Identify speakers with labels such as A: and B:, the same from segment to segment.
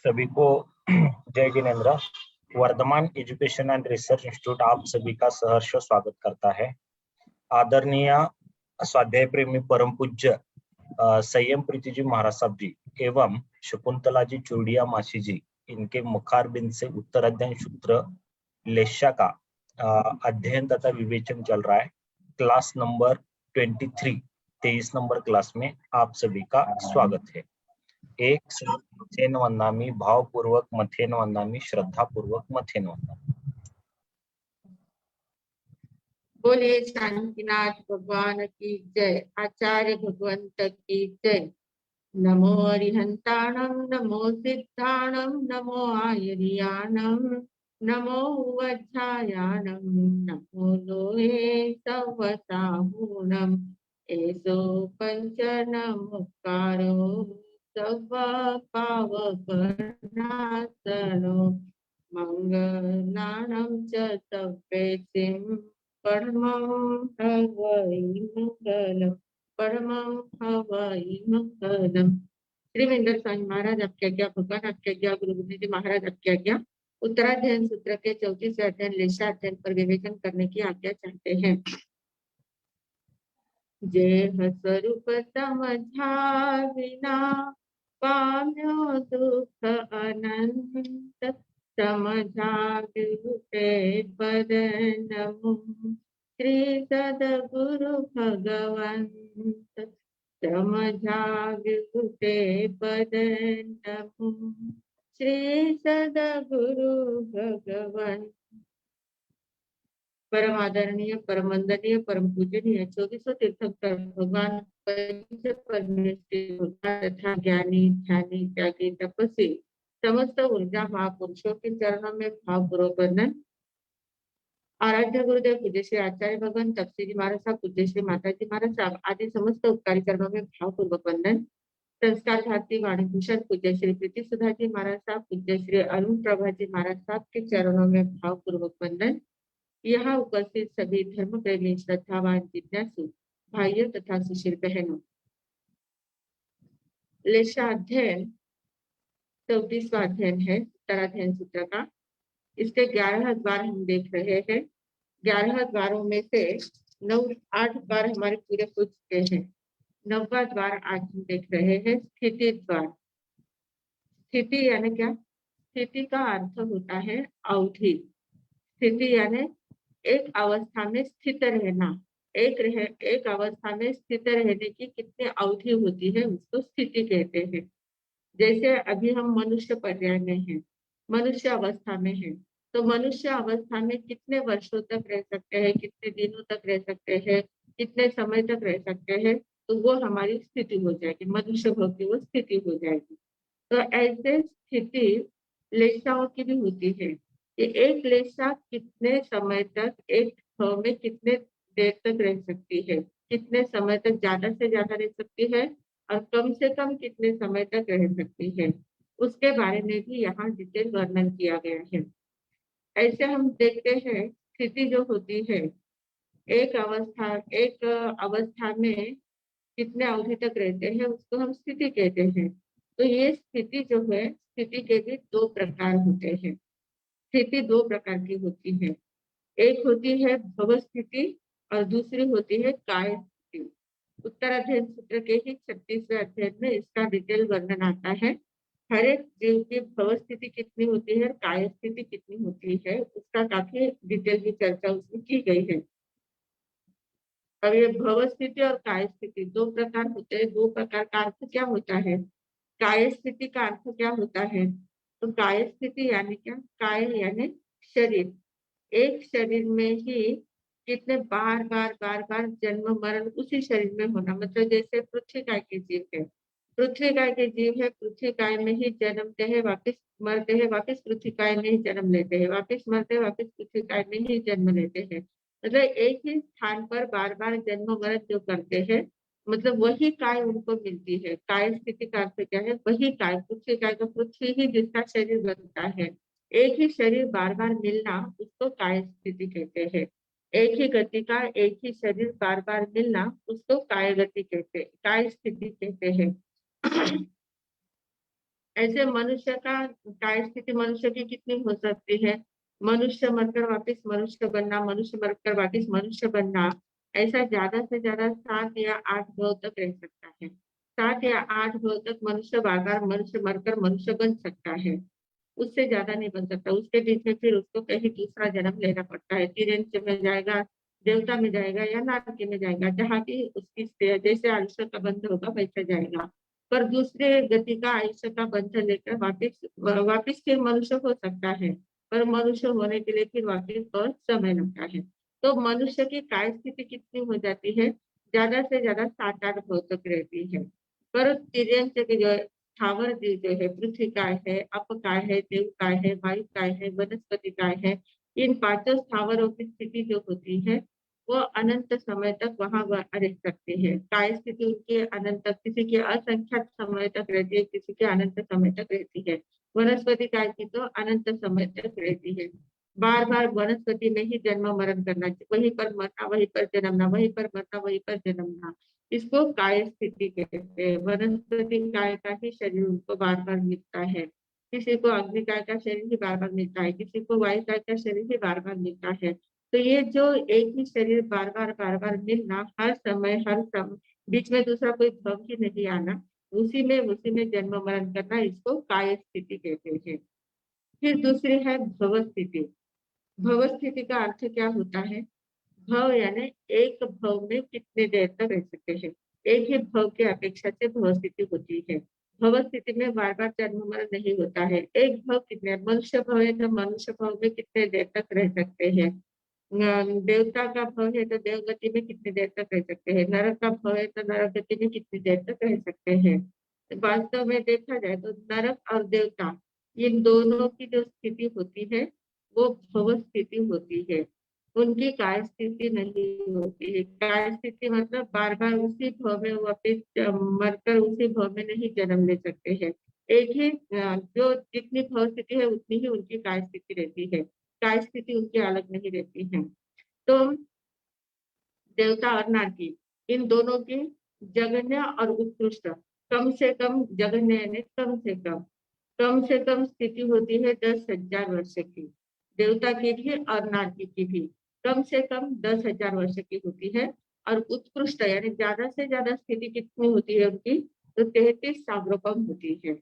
A: सभी को जय जिनेन्द्र। Vardhaman education and research institute आप सभी का सहर्ष स्वागत करता है। आदरणीय स्वाध्याय प्रेमी परम पूज्य संयम प्रीति जी महाराज साहब जी एवं शकुंतला जी चूड़िया मासी जी, इनके मुखारबिंद से उत्तर अध्ययन सूत्र लेशा का अध्ययन तथा विवेचन चल रहा है। क्लास नंबर 23 नंबर क्लास में आप सभी का स्वागत है। एक मथेन वंदामी, भावपूर्वक मथेन वंदामी, श्रद्धापूर्वक मथेन वंदामी।
B: बोलिए शांतिनाथ भगवान की जय, आचार्य भगवंत की जय। नमो अरिहंताणं, नमो सिद्धाणं, नमो आयर्याणं, नमो वज्रायाणं, नमो लोहे सवसाहूणं। एसो पंच नमस्कारो सव पावकनाशनो, मंगलानं च सव्येसिं परमं हवै मंगलम्, परमं हवै मंगलम्। श्रीविंदर स्वामी महाराज आपकी आज्ञा, भगवान आपकी आज्ञा, गुरु गोविंद जी महाराज आपकी आज्ञा। उत्तराध्ययन सूत्र के 34वें अध्ययन लेशा अध्ययन पर विवेचन करने की आज्ञा चाहते हैं। जेह स्वरूप समझाविना पाम्यो दुख अनंत, समझाविते पद नमो श्री सद्गुरु भगवंत। समझाविते पद नमो श्री सद्गुरु भगवंत। परम आदरणीय, परम वंदनीय, परम पूजनीय 2400 तीर्थंकर भगवान तथा ज्ञानी, ध्यानी, त्यागी, तपस्वी समस्त ऊर्जा महापुरुषों के चरणों में भावपूर्वक वंदन। आराध्य गुरुदेव पूज्य श्री आचार्य भगवान तपसी जी महाराज साहब, पूज्य श्री माता जी महाराज साहब आदि समस्त उपकारी चरणों में भावपूर्वक वंदन। संस्कार भारती वाणी भूषण पूज्य श्री प्रीति सुधा जी महाराज साहब, पूज्य श्री अरुण प्रभा जी महाराज साहब के चरणों में भावपूर्वक वंदन। यहाँ उपस्थित सभी धर्म प्रेमी, श्रद्धावान, जिज्ञासु भाइयों तथा सुशील बहनों, लेशा अध्ययन 34वां अध्ययन है उत्तराध्ययन सूत्र का। इसके 11 द्वार हम देख रहे हैं। 11 द्वारों में से 8 द्वार हमारे पूरे हो चुके हैं। 9वां द्वार आज हम देख रहे हैं, स्थिति द्वार। स्थिति यानी क्या? स्थिति का अर्थ होता है अवधि। स्थिति यानी एक अवस्था में स्थित रहना। एक अवस्था में स्थित रहने की कितनी अवधि होती है उसको स्थिति कहते हैं। जैसे अभी हम मनुष्य पर्याय में हैं, मनुष्य अवस्था में हैं, तो मनुष्य अवस्था में कितने वर्षों तक रह सकते हैं, कितने दिनों तक रह सकते हैं, कितने समय तक रह सकते हैं, तो वो हमारी स्थिति हो जाएगी, मनुष्य भोग की वो स्थिति हो जाएगी। तो ऐसे स्थिति लेशाओं की भी होती है कि एक लेशा कितने समय तक एक भाव में कितने देर तक रह सकती है, कितने समय तक ज्यादा से ज्यादा रह सकती है और कम से कम कितने समय तक रह सकती है, उसके बारे में भी यहाँ डिटेल वर्णन किया गया है। ऐसे हम देखते हैं स्थिति जो होती है, एक अवस्था में कितने अवधि तक रहते हैं उसको हम स्थिति कहते हैं। तो ये स्थिति जो है, स्थिति के भी 2 प्रकार होते हैं। स्थिति 2 प्रकार की होती है। एक होती है भव स्थिति और दूसरी होती है काय स्थिति। उत्तराध्ययन सूत्र के ही 36वें अध्ययन में इसका डिटेल वर्णन आता है। हर एक जीव की भव स्थिति कितनी होती है, काय स्थिति कितनी होती है, उसका काफी डिटेल की चर्चा उसमें की गई है। अब ये भव स्थिति और काय स्थिति 2 प्रकार होते हैं। 2 प्रकार का अर्थ क्या होता है? काय स्थिति का अर्थ क्या होता है? तो काय स्थिति यानी क्या? काय यानी शरीर। एक शरीर में ही कितने बार बार जन्म मरण उसी शरीर में होना। मतलब जैसे पृथ्वी काय के जीव है, पृथ्वी काय के जीव है, पृथ्वी काय में ही जन्मते हैं, वापस मरते हैं, वापस पृथ्वी काय में ही जन्म लेते हैं, वापस मरते हैं, वापस पृथ्वी काय में ही जन्म लेते हैं। मतलब एक ही स्थान पर बार बार जन्म मरण जो करते हैं, मतलब वही काय उनको मिलती है। काय स्थिति का अर्थ क्या है? वही काय, पृथ्वी काय का पृथ्वी ही जिसका शरीर बनता है। एक ही शरीर बार बार मिलना उसको काय स्थिति कहते हैं। एक ही गति का एक ही शरीर बार बार मिलना उसको काय गति कहते, काय स्थिति कहते हैं। ऐसे मनुष्य का काय स्थिति मनुष्य की कितनी हो सकती है? मनुष्य मरकर वापिस मनुष्य बनना, मनुष्य मरकर वापिस मनुष्य बनना, ऐसा ज्यादा से ज्यादा 7 या 8 भव तक रह सकता है। 7 या 8 भव तक मनुष्य बार बार मनुष्य मरकर मनुष्य बन सकता है, उससे ज्यादा नहीं बन सकता। उसके बीच में फिर उसको कहीं दूसरा जन्म लेना पड़ता है, तिर्यंच में जाएगा, देवता में जाएगा या नारकी में जाएगा, जहाँ की उसकी जैसे आयुष्य का बंध होगा वैसा जाएगा। पर दूसरे गति का आयुष्य का बंधन लेकर वापिस फिर मनुष्य हो सकता है, पर मनुष्य होने के लिए फिर वापिस बहुत समय लगता है। तो मनुष्य की काय स्थिति कितनी हो जाती है? ज्यादा से ज्यादा 7-8 भव तक रहती है। पर तिर्यंच की जो स्थावर जो है, पृथ्वी काय है, अप काय है, देव काय है, वायु काय है, वनस्पति काय है, इन पांचों स्थावरों की स्थिति जो होती है वो अनंत समय तक वहां रह सकते हैं। काय स्थिति उनकी अनंत, किसी की असंख्यात समय तक रहती है, किसी की अनंत समय तक रहती है। वनस्पति काय की तो अनंत समय तक रहती है। बार बार वनस्पति में ही जन्म मरण करना, वहीं पर मरना, वहीं पर जन्मना, वहीं पर मरना, वहीं पर जन्मना, इसको काय स्थिति कहते हैं। वनस्पति काय का ही शरीर उनको बार बार मिलता है, किसी को अग्नि काय का शरीर ही बार बार मिलता है, किसी को वायु काय का शरीर ही बार बार मिलता है। तो ये जो एक ही शरीर बार बार मिलना, हर समय बीच में दूसरा कोई भव ही नहीं आना, उसी में जन्म मरण करना, इसको काय स्थिति कहते हैं। फिर दूसरी है भव स्थिति। भव स्थिति का अर्थ क्या होता है? भव यानी एक भव में कितने देर तक रह सकते हैं, एक ही भव की अपेक्षा से भव स्थिति होती है। भव स्थिति में बार बार जन्म मरण नहीं होता है। एक भव कितने, मनुष्य भव है तो मनुष्य भव में कितने देर तक रह सकते हैं, देवता का भव है तो देवगति में कितनी देर तक रह सकते हैं, नरक का भव है तो नरक गति में कितनी देर तक रह सकते हैं। वास्तव में देखा जाए तो नरक और देवता, इन दोनों की जो स्थिति होती है वो भव स्थिति होती है, उनकी काय स्थिति नहीं होती है। काय स्थिति मतलब बार बार उसी भव में वापिस मरकर उसी भव में नहीं जन्म ले सकते हैं। एक ही जो जितनी भव स्थिति है उतनी ही उनकी काय स्थिति रहती है, काय स्थिति उनकी अलग नहीं रहती है। तो देवता और नारकी, इन दोनों की जघन्य और उत्कृष्ट, कम से कम जघन्य यानी कम से कम स्थिति होती है 10,000 वर्ष की, देवता की भी और नारकी की भी कम से कम 10,000 वर्ष की होती है। और उत्कृष्ट यानी ज्यादा से ज्यादा स्थिति कितनी होती है उनकी? तो 33 साग्रोपम होती है।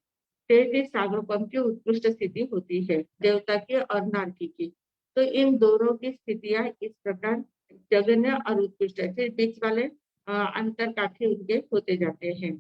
B: 33 साग्रोपम की उत्कृष्ट स्थिति होती है देवता की और नारकी की। तो इन दोनों की स्थितियां इस प्रकार जघन्य और उत्कृष्ट है। फिर बीच वाले अंतर काफी उनके होते जाते हैं,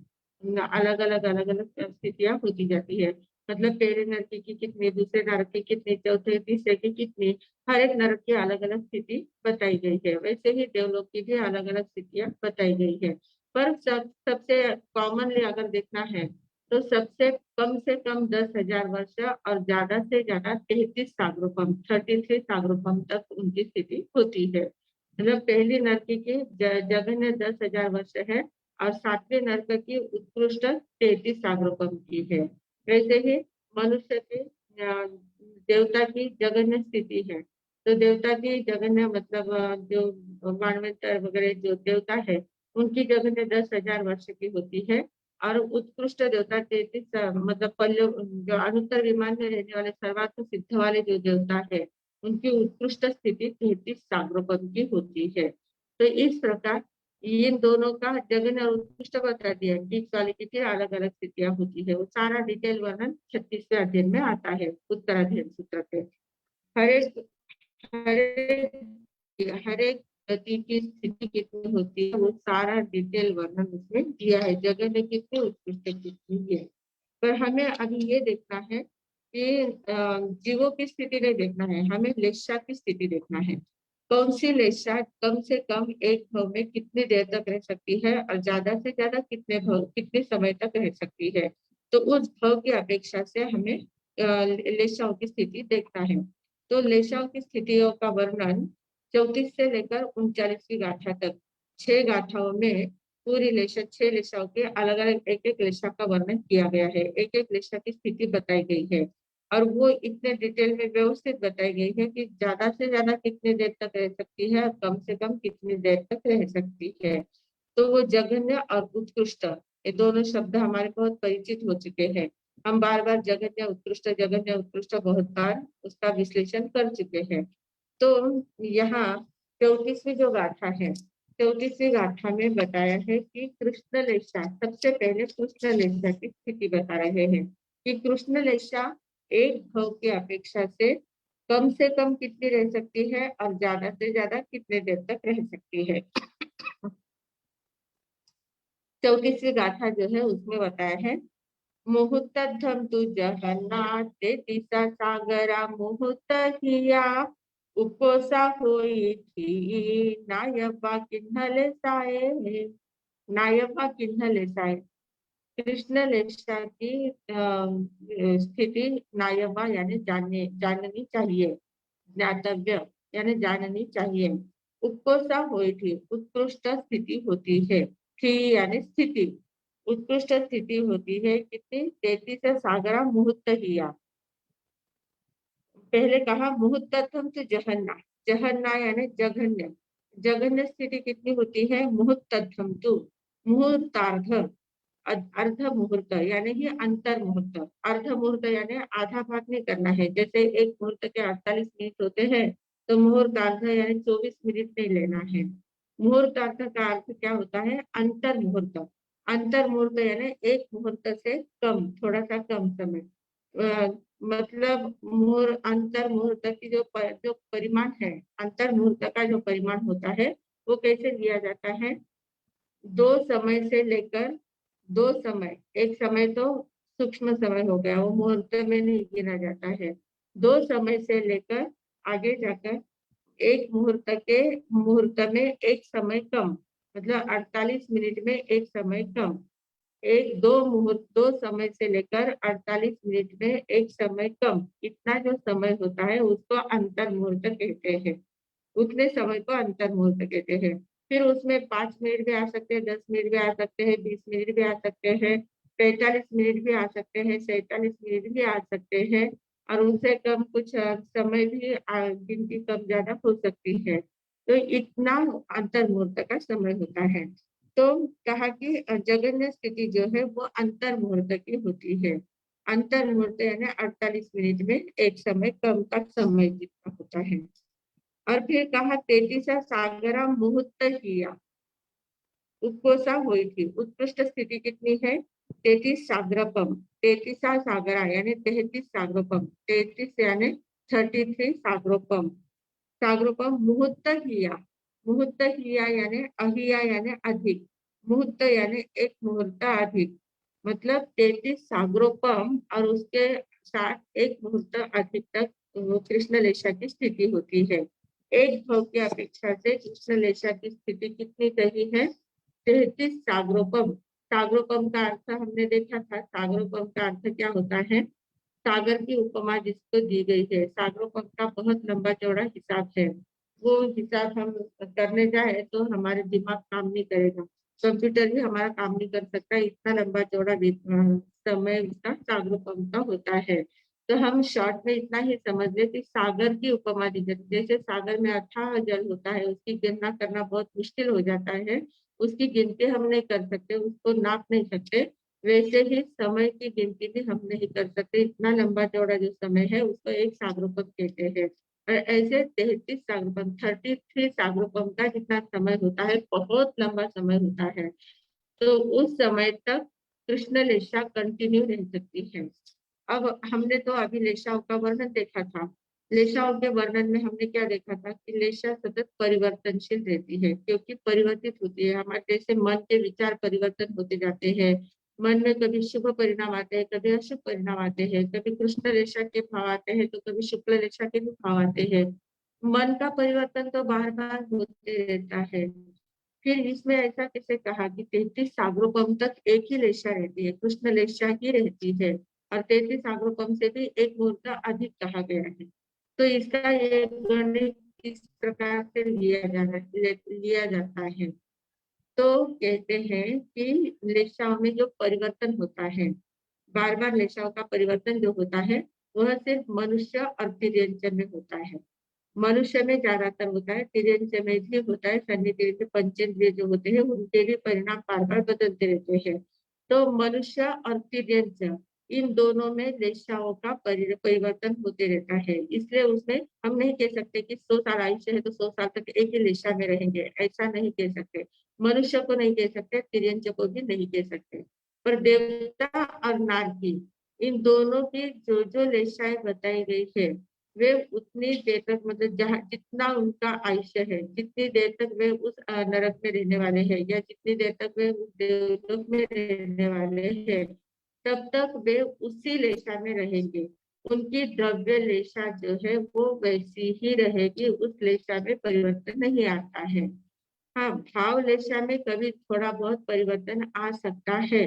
B: अलग अलग स्थितियां होती जाती है। मतलब पहले नरकी की कितनी, दूसरे नरक की कितनी, चौथे तीसरे की कितनी, हर एक नरक की अलग अलग स्थिति बताई गई है। वैसे ही देवलोक की भी अलग अलग स्थितियां बताई गई है। पर सबसे कॉमनली अगर देखना है तो सबसे कम से कम 10,000 वर्ष और ज्यादा से ज्यादा 33 साग्रोपम 33 साग्रोपम तक उनकी स्थिति होती है। मतलब पहली नरकी की जघन्य 10,000 वर्ष है और सातवें नरक की उत्कृष्ट 33 साग्रोपम की है। वैसे ही मनुष्य की देवता की जघन्य स्थिति है। तो देवता की जघन्य मतलब जो मानवेंतर वगैरह जो देवता है उनकी जघन्य 10,000 वर्ष की होती है। और उत्कृष्ट देवता 33 मतलब पल्लव जो अनुत्तर विमान में रहने वाले सर्वात्म सिद्ध वाले जो देवता है उनकी उत्कृष्ट स्थिति 33 साग्रोपम की होती है। तो इस प्रकार इन दोनों का जघन्य और उत्कृष्ट बता दिया, बीच वाले की फिर अलग अलग स्थितियां होती है। वो सारा डिटेल वर्णन 36वें अध्ययन में आता है उत्तराध्ययन सूत्र पे। हरेक हरेक गति की स्थिति कितनी होती है वो सारा डिटेल वर्णन उसमें दिया है, जगन्य कितनी उत्कृष्ट कितनी है। पर हमें अभी ये देखना है कि जीवों की स्थिति नहीं देखना है, हमें लेशा की स्थिति देखना है। कौन सी लेशा कम से कम एक भव में कितनी देर तक रह सकती है और ज्यादा से ज्यादा कितने समय तक रह सकती है। तो उस भव की अपेक्षा से हमें लेशाओं की स्थिति देखना है। तो लेशाओं की स्थितियों का वर्णन 34 से लेकर 39वीं गाथा तक 6 गाथाओं में पूरी लेशा 6 लेशाओं के अलग अलग एक एक लेशा का वर्णन किया गया है, एक एक लेशा की स्थिति बताई गई है। और वो इतने डिटेल में व्यवस्थित बताई गई है कि ज्यादा से ज्यादा कितनी देर तक रह सकती है और कम से कम कितनी देर तक रह सकती है। तो वो जघन्य और उत्कृष्ट ये दोनों शब्द हमारे बहुत परिचित हो चुके हैं। हम बार बार जघन्य उत्कृष्ट बहुत बार उसका विश्लेषण कर चुके हैं। तो यहाँ 34वीं जो गाथा है, 34वीं गाथा में बताया है कि कृष्णलेशा, सबसे पहले कृष्णलेशा की स्थिति बता रहे हैं कि कृष्णलेशा एक भव की अपेक्षा से कम कितनी रह सकती है और ज्यादा से ज्यादा कितने देर तक रह सकती है। 34वीं गाथा जो है उसमें बताया है, मुहूर्तम तु जगन्नाथ दिशा सागरा मुहूर्त हिया उपकोसा होई थी नायबा किन्हले साए, नायबा किन्हले साए। कृष्ण लेशा की स्थिति नायबा यानी जाननी चाहिए, ज्ञातव्य यानी जाननी चाहिए। उत्कोसा होई थी, उत्कृष्ट स्थिति होती है, थी यानी स्थिति, उत्कृष्ट स्थिति होती है कितनी, 33 सागरा मुहूर्त हिया। पहले कहा मुहूर्तम तो जहन्ना, जहन्ना यानी जघन्य, जघन्य स्थिति कितनी होती है, मुहूर्तम तो मुहूर्तार्ध, अर्ध मुहूर्त यानी कि अंतर मुहूर्त, अर्ध मुहूर्त यानी आधा भाग नहीं करना है, जैसे एक मुहूर्त के 48 मिनट होते हैं तो मुहूर्तार्ध यानी 24 मिनट नहीं लेना है। मुहूर्तार्ध का अर्थ क्या होता है, अंतर मुहूर्त, अंतर मुहूर्त यानी एक मुहूर्त से कम, थोड़ा सा कम समय, मतलब अंतर मुहूर्त की जो परिमाण है, अंतर मुहूर्त का जो परिमाण होता है वो कैसे लिया जाता है, दो समय से लेकर, दो समय, एक समय तो सूक्ष्म समय हो गया, वो मुहूर्त में नहीं गिना जाता है, दो समय से लेकर आगे जाकर एक मुहूर्त में एक समय कम, मतलब 48 मिनट में एक समय कम, दो समय से लेकर 48 मिनट में एक समय कम, इतना जो समय होता है उसको अंतर मुहूर्त कहते हैं, उतने समय को अंतर मुहूर्त कहते हैं। फिर उसमें 5 मिनट भी आ सकते हैं, 10 मिनट भी आ सकते हैं, 20 मिनट भी आ सकते हैं, 45 मिनट भी आ सकते हैं, 47 मिनट भी आ सकते हैं, और उनसे कम कुछ समय भी गिनती कम ज्यादा हो सकती है। तो इतना अंतर मुहूर्त का समय होता है। तो कहा कि जगन्य स्थिति जो है वो अंतर मुहूर्त की होती है, अंतर मुहूर्त यानी 48 मिनट में एक समय कम का समय जितना होता है। और फिर कहा 33 सागरा मुहूर्त किया, उत्कोसा हुई थी, उत्कृष्ट स्थिति कितनी है, 33 सागरपम, 33 सागरा यानी 33 सागरपम, 33 यानी 33 सागरोपम, सागरोपम मुहूर्त किया, मुहूर्त किया यानी अहिया यानी अधिक, मुहूर्त यानी एक मुहूर्त अधिक, मतलब 33 सागरोपम और उसके साथ एक मुहूर्त अधिक तक कृष्णलेशा की स्थिति होती है। एक भव की अपेक्षा से कृष्णलेशा की स्थिति कितनी सही है, 33 सागरोपम। सागरोपम का अर्थ हमने देखा था, सागरोपम का अर्थ क्या होता है, सागर की उपमा जिसको दी गई है, सागरोपम का बहुत लंबा चौड़ा हिसाब है, वो हिसाब हम करने जाए तो हमारे दिमाग काम नहीं करेगा, कंप्यूटर भी हमारा काम नहीं कर सकता, इतना लंबा चौड़ा समय उसका सागरोपम का होता है। तो हम शॉर्ट में इतना ही समझ ले कि सागर की उपमा दी जाती, जैसे सागर में अथाह जल होता है, उसकी गणना करना बहुत मुश्किल हो जाता है, उसकी गिनती हम नहीं कर सकते, उसको नाप नहीं सकते, वैसे ही समय की गिनती भी हम नहीं कर सकते, इतना लंबा चौड़ा जो समय है उसको एक सागरोपम कहते हैं। और ऐसे 33 सागरोपम, 33 सागरोपम का जितना समय होता है बहुत लंबा समय होता है, तो उस समय तक कृष्ण लेशा कंटिन्यू रह सकती है। अब हमने तो अभी लेशाओं का वर्णन देखा था, लेशाओं के वर्णन में हमने क्या देखा था कि लेशा सतत परिवर्तनशील रहती है, क्योंकि परिवर्तित होती है, हमारे जैसे मन के विचार परिवर्तन होते जाते हैं, मन में कभी शुभ परिणाम आते हैं, कभी अशुभ परिणाम आते हैं, कभी कृष्ण रेशा के भाव आते हैं तो कभी शुक्ल रेशा के भी भाव आते हैं, मन का परिवर्तन तो बार बार होते रहता है। फिर इसमें ऐसा कैसे कहा कि 33 सागरोपम तक एक ही लेशा रहती है, कृष्ण लेशा ही रहती है, और 33 सागरोपम से भी एक मुहूर्त अधिक कहा गया है। तो इसका ये गणित इस प्रकार से लिया जाता है। तो कहते हैं कि लेशाओं में जो परिवर्तन होता है, बार बार लेशाओं का परिवर्तन जो होता है वह सिर्फ मनुष्य और तिर्यंच में होता है, मनुष्य में ज्यादातर होता है, तिर्यंच में भी होता है, सन्निधिर्य पंचेंद्रिय जो होते हैं उनके भी परिणाम बार बार बदलते रहते हैं। तो मनुष्य और तिर्यंच इन दोनों में लेशाओं का परिवर्तन होते रहता है। इसलिए उसमें हम नहीं कह सकते कि 100 साल आयुष्य है तो 100 साल तक एक ही लेशा में रहेंगे, ऐसा नहीं कह सकते। मनुष्य को नहीं कह सकते, तिर्यंच को भी नहीं कह सकते। पर देवता और नारकी, इन दोनों की जो जो लेशाएं बताई गई है, वे उतनी देर तक, मतलब जहाँ जितना उनका आयुष्य है, जितनी देर तक वे उस नरक में रहने वाले हैं, या जितनी देर तक वे उस देवलोक में रहने वाले हैं, तब तक वे उसी लेशा में रहेंगे। उनकी द्रव्य लेशा जो है वो वैसी ही रहेगी, उस लेशा में परिवर्तन नहीं आता है। हाँ, भाव लेशा में कभी थोड़ा बहुत परिवर्तन आ सकता है,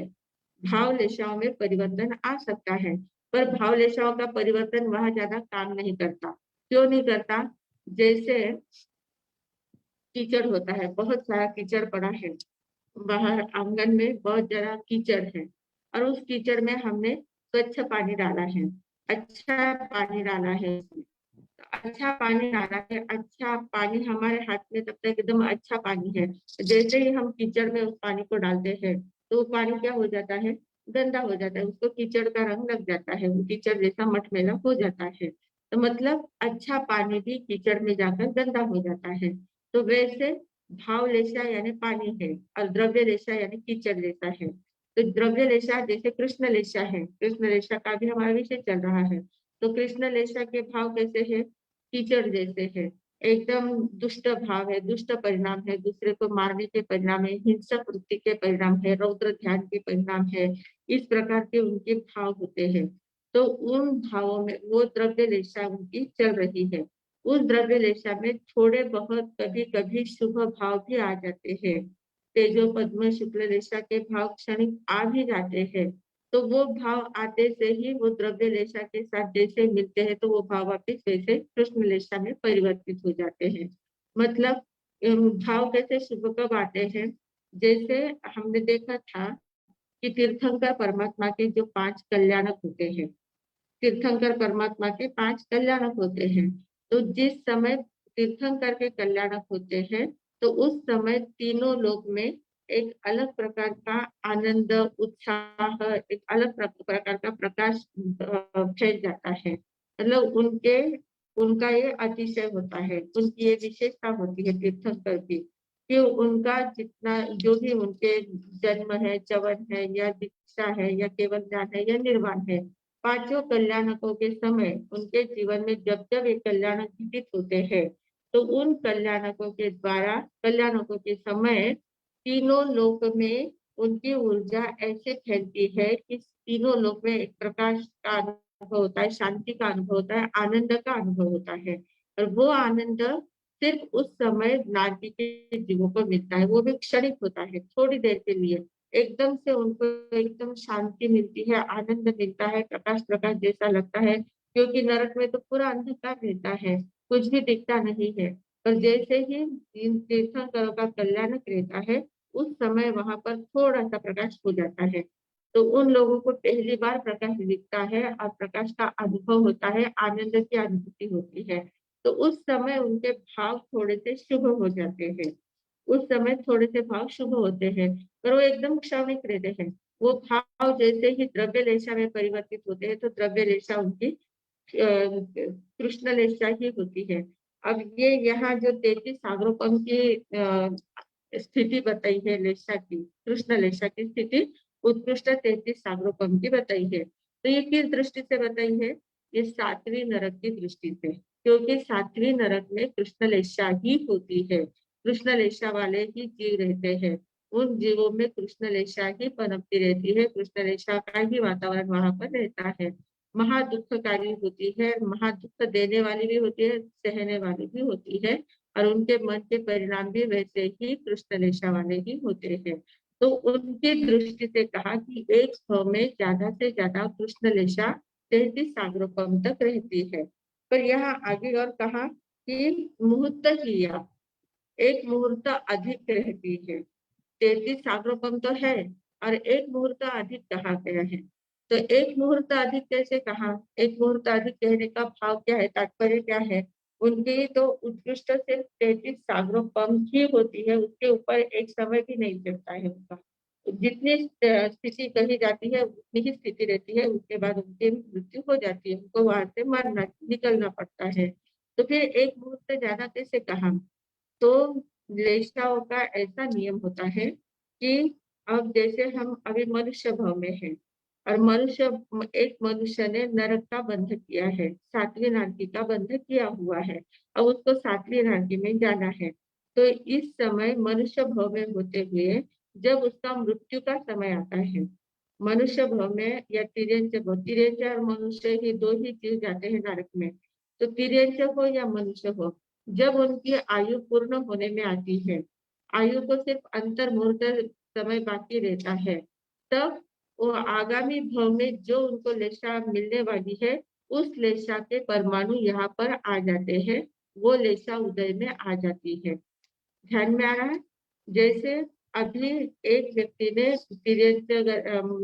B: भाव लेशाओं में परिवर्तन आ सकता है, पर भाव लेशाओं का परिवर्तन वहां ज्यादा काम नहीं करता। क्यों नहीं करता? जैसे कीचड़ होता है, बहुत सारा कीचड़ पड़ा है बाहर आंगन में, बहुत ज्यादा कीचड़ है, और उस कीचड़ में हमने स्वच्छ पानी डाला है, अच्छा पानी डाला है उसमें। अच्छा पानी डाला है, अच्छा पानी हमारे हाथ में तब तक एकदम अच्छा पानी है। जैसे ही हम कीचड़ में उस पानी को डालते हैं तो वो पानी क्या हो जाता है? गंदा हो जाता है, उसको कीचड़ का रंग लग जाता है, वो कीचड़ जैसा मटमैला हो जाता है। तो मतलब अच्छा पानी भी कीचड़ में जाकर गंदा हो जाता है। तो वैसे भाव लेशा यानी पानी है, और द्रव्य लेशा यानी कीचड़ लेशा है। तो द्रव्य लेशा जैसे कृष्ण लेशा है, कृष्ण लेशा का भी हमारा विषय चल रहा है। तो कृष्ण लेशा के भाव कैसे है? कीचड़ जैसे है, एकदम दुष्ट भाव है, दुष्ट परिणाम है, दूसरे को मारने के परिणाम है, हिंसक वृत्ति के परिणाम है, रौद्र ध्यान के परिणाम है, इस प्रकार के उनके भाव होते हैं। तो उन भावों में वो द्रव्य लेशा उनकी चल रही है। उस द्रव्य लेशा में थोड़े बहुत कभी कभी शुभ भाव भी आ जाते हैं, तेजो पद्म शुक्ल रेशा के भाव क्षणिक आ भी जाते हैं। तो वो भाव आते से ही वो द्रव्य लेशा के साथ जैसे मिलते हैं तो वो भाव वापिस वैसे कृष्ण लेशा में परिवर्तित हो जाते हैं। मतलब भाव कैसे शुभ कब आते हैं? जैसे हमने देखा था कि तीर्थंकर परमात्मा के जो 5 कल्याणक होते हैं, तीर्थंकर परमात्मा के 5 कल्याणक होते हैं। तो जिस समय तीर्थंकर के कल्याणक होते हैं, तो उस समय तीनों लोक में एक अलग प्रकार का आनंद, उत्साह, एक अलग प्रकार का प्रकाश फैल जाता है। मतलब उनका ये अतिशय होता है, उनकी ये विशेषता होती है तीर्थंकर की, कि उनका जितना जो भी उनके जन्म है, चवन है, या दीक्षा है, या केवल ज्ञान है, या निर्वाण है, पांचों कल्याणकों के समय उनके जीवन में जब जब ये कल्याणक घटित होते हैं, तो उन कल्याणकों के द्वारा, कल्याणकों के समय तीनों लोक में उनकी ऊर्जा ऐसे फैलती है कि तीनों लोक में एक प्रकाश का अनुभव होता है, शांति का अनुभव होता है, आनंद का अनुभव होता है। और वो आनंद सिर्फ उस समय नारकी के जीवों को मिलता है, वो भी क्षणिक होता है, थोड़ी देर के लिए। एकदम से उनको एकदम शांति मिलती है, आनंद मिलता है, प्रकाश प्रकाश जैसा लगता है, क्योंकि नरक में तो पूरा अंधकार रहता है, कुछ भी दिखता नहीं है। पर जैसे ही इन तीर्थंकरों का कल्याणक रहता है, उस समय वहां पर थोड़ा सा प्रकाश हो जाता है। तो उन लोगों को पहली बार प्रकाश दिखता है और प्रकाश का अनुभव होता है, आनंद की अनुभूति होती है। तो उस समय उनके भाव थोड़े से शुभ हो जाते हैं, उस समय थोड़े से भाव शुभ होते हैं, पर वो एकदम क्षणिक रहते हैं। वो भाव जैसे ही द्रव्य लेशा में परिवर्तित होते हैं, तो द्रव्य लेशा उनकी कृष्ण लेशा ही होती है। अब ये यहाँ जो 33 सागरोपम की स्थिति बताई है लेशा की, कृष्ण लेशा की स्थिति उत्कृष्ट 33 सागरोपम की बताई है। तो ये किस दृष्टि से बताई है? ये 7वीं नरक की दृष्टि से, क्योंकि 7वीं नरक में कृष्ण लेशा ही होती है, कृष्ण लेशा वाले ही जीव रहते हैं, उन जीवों में कृष्ण लेशा ही पनपती रहती है, कृष्ण लेशा का ही वातावरण वहां पर रहता है। महादुखकारी होती है, महादुख देने वाली भी होती है, सहने वाली भी होती है, और उनके मन के परिणाम भी वैसे ही कृष्ण लेशा वाले ही होते हैं। तो उनकी दृष्टि से कहा कि एक सौ में ज्यादा से ज्यादा कृष्ण लेशा 33 सागरोपम तक रहती है। पर यहाँ आगे और कहा कि मुहूर्त किया, एक मुहूर्त अधिक रहती है। 33 सागरोपम तो है, और एक मुहूर्त अधिक कहा गया है। तो एक मुहूर्त अधिक कैसे कहा? एक मुहूर्त अधिक कहने का भाव क्या है, तात्पर्य क्या है? उनकी तो उत्कृष्ट सिर्फ 33 सागरोपम ही होती है, उसके ऊपर एक समय भी नहीं चलता है उनका। जितनी स्थिति कही जाती है उतनी ही स्थिति रहती है, उसके बाद उनकी मृत्यु हो जाती है, उनको वहां से मरना निकलना पड़ता है। तो फिर एक मुहूर्त ज्यादा कैसे कहा? तो लेशाओं का ऐसा नियम होता है कि अब जैसे हम अभी मनुष्य भाव में हैं और एक मनुष्य ने नरक का बंध किया है, सातवीं नारकी का बंध किया हुआ है, अब उसको सातवीं नारकी में जाना है। तो इस समय मनुष्य भाव में होते हुए जब उसका मृत्यु का समय आता है, मनुष्य भाव में या तिर्यंच और मनुष्य ही दो ही चीज जाते हैं नरक में। तो तिर्यंच हो या मनुष्य हो, जब उनकी आयु पूर्ण होने में आती है, आयु को सिर्फ अंतर मुहूर्त समय बाकी रहता है, तब वो आगामी भव में जो उनको लेशा मिलने वाली है, उस लेशा के परमाणु यहाँ पर आ जाते हैं, वो लेशा उदय में आ जाती है। ध्यान में आ रहा है? जैसे अभी एक व्यक्ति ने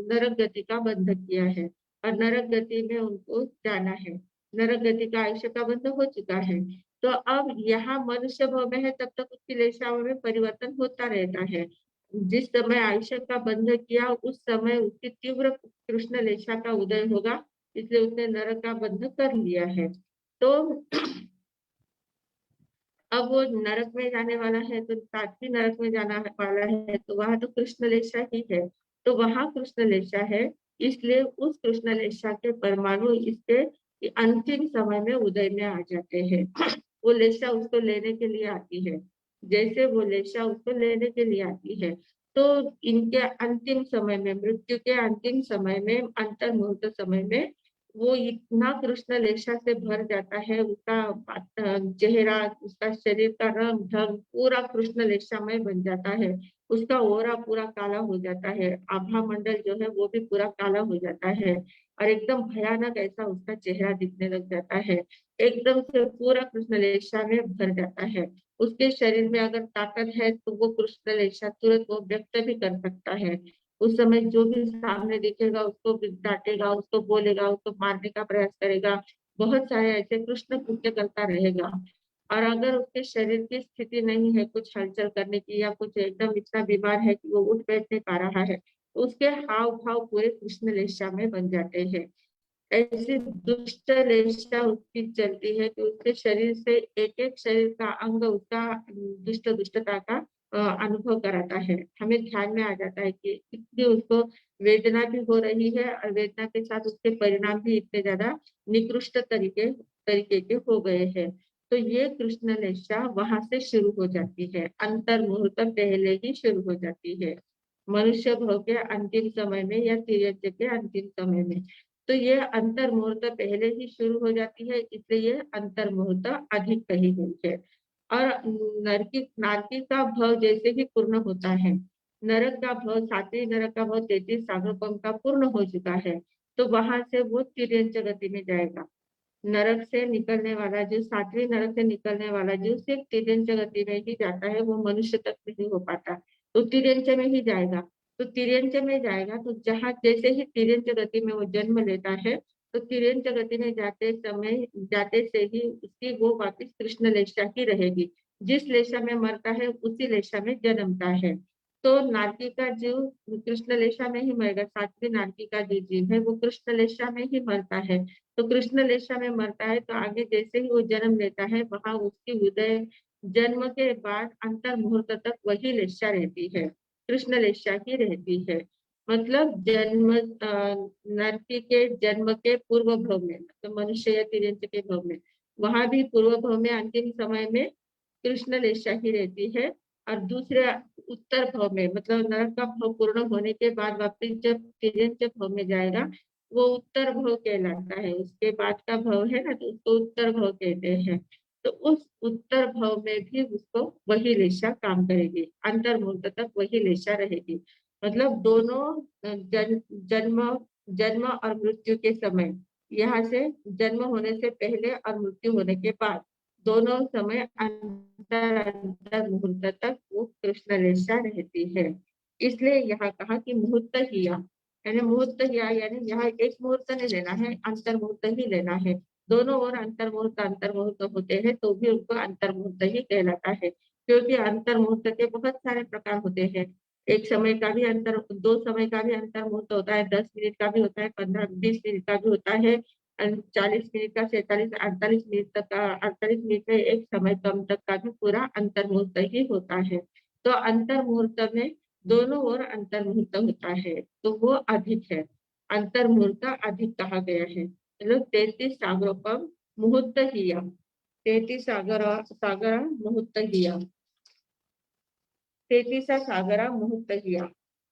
B: नरक गति का बंध किया है और नरक गति में उनको जाना है, नरक गति का आयुष्य का बंध हो चुका है। तो अब यहाँ मनुष्य भाव में है, तब तक उसकी लेशाओं में परिवर्तन होता रहता है। जिस समय आयुष्य का बंध किया उस समय उसकी तीव्र कृष्ण लेशा का उदय होगा, इसलिए उसने नरक का बंध कर लिया है। तो अब वो नरक में जाने वाला है, तो सातवीं नरक में जाना वाला है, तो वहां तो कृष्ण लेशा ही है, तो वहां कृष्ण लेशा है, इसलिए उस कृष्ण लेशा के परमाणु इसके अंतिम समय में उदय में आ जाते हैं। वो लेशा उसको लेने के लिए आती है, जैसे वो लेशा उसको लेने के लिए आती है, तो इनके अंतिम समय में, मृत्यु के अंतिम समय में, अंतर मुहूर्त समय में वो इतना कृष्ण लेशा से भर जाता है, उसका चेहरा, उसका शरीर का रंग ढंग पूरा कृष्ण लेशामय बन जाता है, उसका ओरा पूरा काला हो जाता है, आभा मंडल जो है वो भी पूरा काला हो जाता है और एकदम भयानक ऐसा उसका चेहरा दिखने लग जाता है, एकदम से पूरा कृष्ण लेशा में भर जाता है। उसके शरीर में अगर ताकत है तो वो कृष्ण लेशा तुरंत वो व्यक्त भी कर सकता है। उस समय जो भी सामने दिखेगा उसको भी डांटेगा, उसको बोलेगा, उसको मारने का प्रयास करेगा, बहुत सारे ऐसे कृष्ण कृत्य करता रहेगा। और अगर उसके शरीर की स्थिति नहीं है कुछ हलचल करने की, या कुछ एकदम इतना बीमार है कि वो उठ बैठ नहीं पा रहा है, तो उसके हाव भाव पूरे कृष्ण लेशा में बन जाते हैं। ऐसी दुष्ट लेशा उसकी चलती है कि उसके शरीर से एक एक शरीर का अंग उसका दुष्टता का अनुभव कराता है। हमें ध्यान में आ जाता है कि इतनी उसको वेदना भी हो रही है और वेदना के साथ उसके परिणाम भी इतने ज्यादा निकृष्ट तरीके के हो गए हैं। तो ये कृष्ण लेशा वहां से शुरू हो जाती है, अंतर मुहूर्त पहले ही शुरू हो जाती है, मनुष्य भव के अंतिम समय में या तिर्यक के अंतिम समय में। तो ये अंतर मुहूर्त पहले ही शुरू हो जाती है, इसलिए ये अंतर मुहूर्त अधिक कही गई है। और नारकी का भव जैसे ही पूर्ण होता है, नरक का भव, सातवीं नरक का भव 33 सागरोपम का पूर्ण हो चुका है, तो वहां से वो तिर्यंच गति में जाएगा। नरक से निकलने वाला जो, सातवीं नरक से निकलने वाला जो सिर्फ तिर्यंच गति में ही जाता है, वो मनुष्य तक नहीं हो पाता, तो तिर्यंच में ही जाएगा। तो तिर्यंच में जाएगा तो जहाँ जैसे ही तिर्यंच गति में वो जन्म लेता है, तो तिर्यंच गति में जाते से ही उसकी वो वापिस कृष्ण लेशा ही रहेगी, जिस लेशा में मरता है उसी लेशा में जन्मता है। तो नारकी का जीव कृष्ण लेशा में ही मरेगा, सातवीं नारकी का जो जीव है वो कृष्ण लेशा में ही मरता है। तो कृष्ण लेशा में मरता है, तो आगे जैसे ही वो जन्म लेता है, वहां उसकी उदय जन्म के बाद अंतर मुहूर्त तक वही लेशा रहती है, कृष्ण लेशा ही रहती है। मतलब नरकी के जन्म के पूर्व भव में, मतलब मनुष्य या तिर्यंच के भव में, वहां भी पूर्व भव में अंतिम समय में कृष्ण लेशा ही रहती है। और दूसरे उत्तर भव में, मतलब नरक का भव पूर्ण होने के बाद वापिस जब तिर्यंच भव में जाएगा, वो उत्तर भव कहलाता है, उसके बाद का भव है ना, तो उसको उत्तर भव कहते हैं। तो उस उत्तर भव में भी उसको वही लेशा काम करेगी, अंतर मुहूर्त तक वही लेशा रहेगी। मतलब दोनों जन्म जन्म और मृत्यु के समय, यहाँ से जन्म होने से पहले और मृत्यु होने के बाद, दोनों समय अंतर मुहूर्त तक वो कृष्ण लेशा रहती है। इसलिए यहाँ कहा कि मुहूर्त हिया, यानी मुहूर्त हिया, यानी यहाँ एक मुहूर्त नहीं लेना है, अंतर मुहूर्त ही लेना है। दोनों ओर अंतर मुहूर्त होते हैं तो भी उनको अंतर मुहूर्त ही कहलाता है, क्योंकि अंतर मुहूर्त के बहुत सारे प्रकार होते हैं। एक समय का भी अंतर, 2 समय का भी अंतर मुहूर्त होता है, 10 मिनट का भी होता है, 15-20 मिनट का भी होता है, 40 मिनट का, 47-48 मिनट तक का, 48 मिनट में एक समय कम तक का भी पूरा अंतर मुहूर्त ही होता है। तो अंतर मुहूर्त में दोनों ओर अंतर मुहूर्त होता है, तो वो अधिक है, अंतर मुहूर्त अधिक कहा गया है। मतलब 33 सागरोपम मुहूर्त हिया, 33 सागरा मुहूर्त हिया, 33 सागरा मुहूर्त हिया।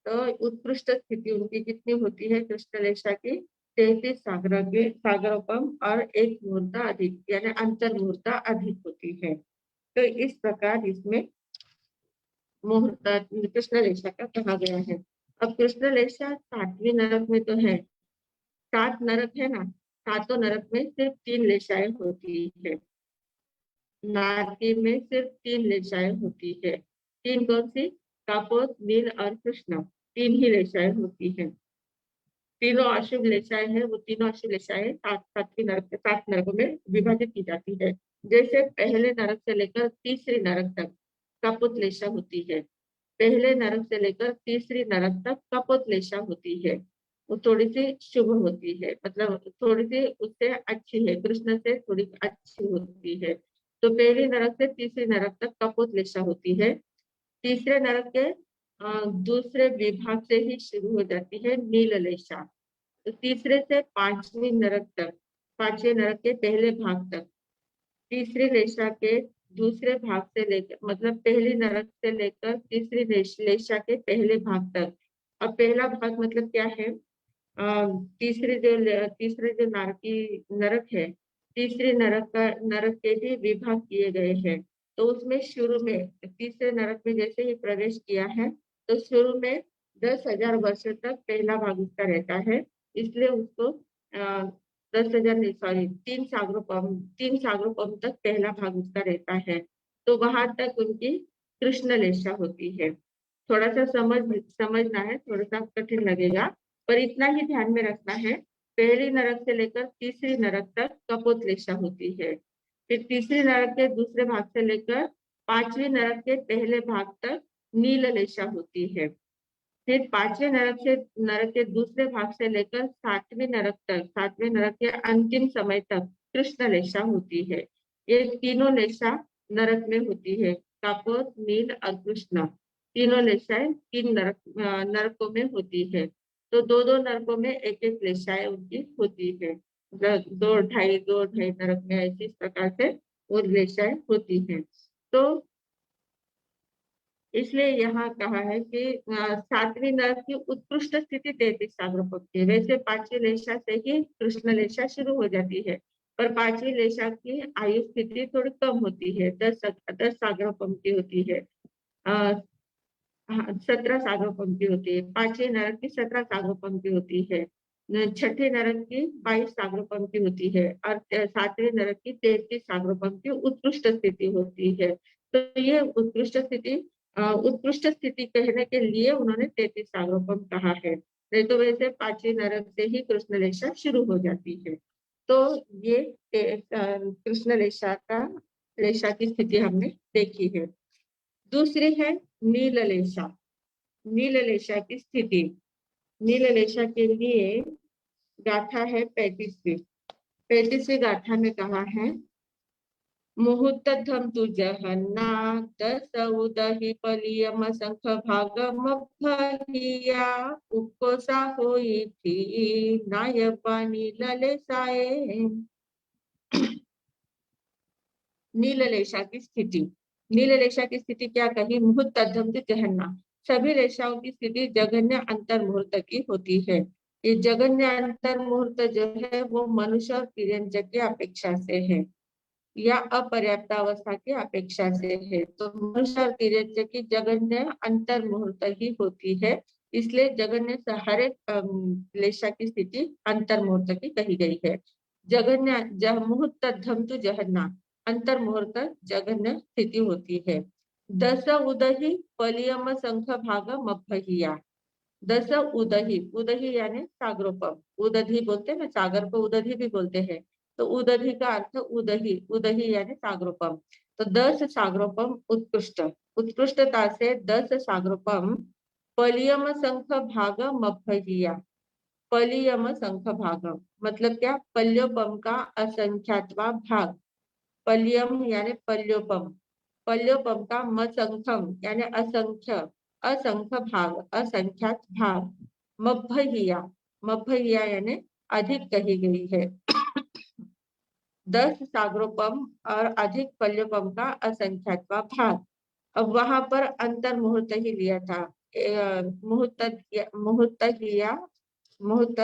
B: तो उत्कृष्ट स्थिति उनकी कितनी होती है कृष्णलेशा की? 33 सागरोपम और एक मुहूर्त अधिक, यानी अंतर मुहूर्त अधिक होती है। तो इस प्रकार इसमें मुहूर्त कृष्णलेशा का कहा गया है। अब कृष्णलेशा 7वीं नरक में तो है, 7 नरक है ना, 7 नरक में सिर्फ 3 लेशाएं होती है। नारकी में सिर्फ 3 लेशाएं होती है। 3 कौन सी? कापोत, नील और कृष्ण, 3 ही लेशाएं होती है। तीनों अशुभ लेशाएं हैं, वो तीनों अशुभ लेशाएं 7 नरकों में विभाजित की जाती है। जैसे पहले नरक से लेकर तीसरी नरक तक कपुत लेशा होती है, पहले नरक से लेकर तीसरी नरक तक कपोत लेशा होती है, वो थोड़ी सी शुभ होती है, मतलब थोड़ी सी उससे अच्छी है, कृष्ण से थोड़ी अच्छी होती है। तो पहली नरक से तीसरी नरक तक कपोत लेशा होती है। तीसरे नरक के दूसरे विभाग से ही शुरू हो जाती है नील लेशा। तो तीसरे से 5वीं नरक तक, 5वें नरक के पहले भाग तक, तीसरी लेशा के दूसरे भाग से लेकर, मतलब पहली नरक से लेकर तीसरी लेशा के पहले भाग तक। अब पहला भाग मतलब क्या है? तीसरे जो नारकी नरक है, तीसरे नरक के भी विभाग किए गए हैं। तो उसमें शुरू में तीसरे नरक में जैसे ही प्रवेश किया है, तो शुरू में 10,000 वर्ष तक पहला भाग उसका रहता है, इसलिए उसको 10,000 नहीं, सॉरी, 3 सागरोपम तक पहला भाग उसका रहता है। तो वहां तक उनकी कृष्णलेशा होती है। थोड़ा सा समझना है, थोड़ा सा कठिन लगेगा, पर इतना ही ध्यान में रखना है, पहली नरक से लेकर तीसरी नरक तक कपोत लेशा होती है। फिर तीसरी नरक के दूसरे भाग से लेकर 5वीं नरक के पहले भाग तक नील लेशा होती है। फिर 5वें नरक के दूसरे भाग से लेकर 7वें नरक तक, 7वें नरक के अंतिम समय तक कृष्ण लेशा होती है। ये तीनों लेशा नरक में होती है, कापोत, नील और कृष्ण, तीनों लेशाएं 3 नरकों में होती है। तो 2-2 नरकों में एक लेशाएं उनकी होती है, 2-2.5 नरक में ऐसी इस प्रकार से वो लेशाएं होती है। तो इसलिए यहाँ कहा है कि 7वीं नरक की उत्कृष्ट स्थिति 33 सागरोपम की है। वैसे 5वीं लेशा से ही कृष्ण लेशा शुरू हो जाती है, पर 5वीं लेशा की आयु स्थिति थोड़ी कम होती है, 10 सागरोपम की होती है, 17 सागरोपम की होती है। 5वें नरक की 17 सागरोपम की होती है, 6ठे नरक की 22 सागरोपम की होती है, और 7वें नरक की 33 सागरोपम की उत्कृष्ट स्थिति होती है। तो ये उत्कृष्ट स्थिति कहने के लिए उन्होंने 33 सागरोपम कहा है, नहीं तो वैसे 5वें नरक से ही कृष्णलेशा शुरू हो जाती है। तो ये कृष्णलेशा की स्थिति हमने देखी है। दूसरी है नीललेशा। नीललेशा की स्थिति, नीललेशा के लिए गाथा है 35वीं। 35वीं गाथा में कहा है, मुहूर्तम तु जहन्ना दस उदहि पलियम शंख भागमभहिया उपकोसा होई थी नायपानी ललेसाए। नीललेशा की स्थिति, नीललेशा की स्थिति क्या कही? मुहूर्तम तु जहन्ना, सभी लेशाओं की स्थिति जघन्य अंतर मुहूर्त की होती है। ये जघन्य अंतर मुहूर्त जो है वो मनुष्य और तिर्यंजक की अपेक्षा से है, या अपर्याप्त अवस्था की अपेक्षा से है। तो मनुष्य और तिर्यंजक की जघन्य अंतर मुहूर्त ही होती है, इसलिए जघन्य से हर एक लेशा की स्थिति अंतर मुहूर्त की कही गई है। जघन्य मुहूर्त धमतु जहन्ना, अंतर मुहूर्त जघन्य स्थिति होती है। दस उदही पलियम शंख भाग मभहिया, 10 उदही, उदही यानी सागरोपम, उदधी बोलते हैं ना, सागर को उदधी भी बोलते हैं, तो उदधी का अर्थ उदही, उदही यानी सागरोपम। तो 10 सागरोपम उत्कृष्ट, उत्कृष्टता से 10 सागरोपम पलियम संख भाग मभ्हिया। पलियम संख भाग मतलब क्या? पल्योपम का असंख्यातवा भाग। पल्यम यानी पल्योपम, पल्योपम का मसंख्यम यानी असंख्य, असंख्य भाग, असंख्यात भाग। मभ्हिया, मभ्हिया यानी अधिक कही गई है। 10 सागरोपम और अधिक पल्योपम का असंख्यातवा भाग। अब वहां पर अंतर मुहूर्त ही लिया था। मुहूर्त, मुहूर्त मुहूर्त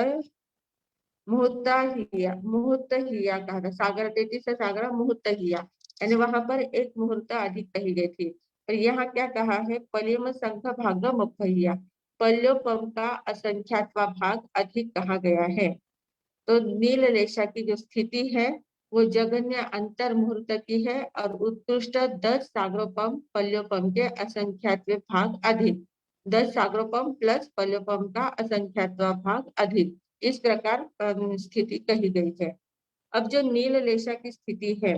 B: मुहूर्त हिया कहा था। सागर 33 सागर मुहूर्त हिया यानी वहां पर एक मुहूर्त अधिक कही गई थी। और यहाँ क्या कहा है? पल्यम संख्य भाग मुख्य, पल्योपम का असंख्यातवा भाग अधिक कहा गया है। तो नील रेशा की जो स्थिति है वो जघन्य अंतर मुहूर्त की है और उत्कृष्ट 10 सागरोपम पल्योपम के असंख्यात भाग अधिक। 10 सागरोपम प्लस पल्योपम का असंख्यात भाग अधिक, इस प्रकार स्थिति कही गई है। अब जो नील रेशा की स्थिति है,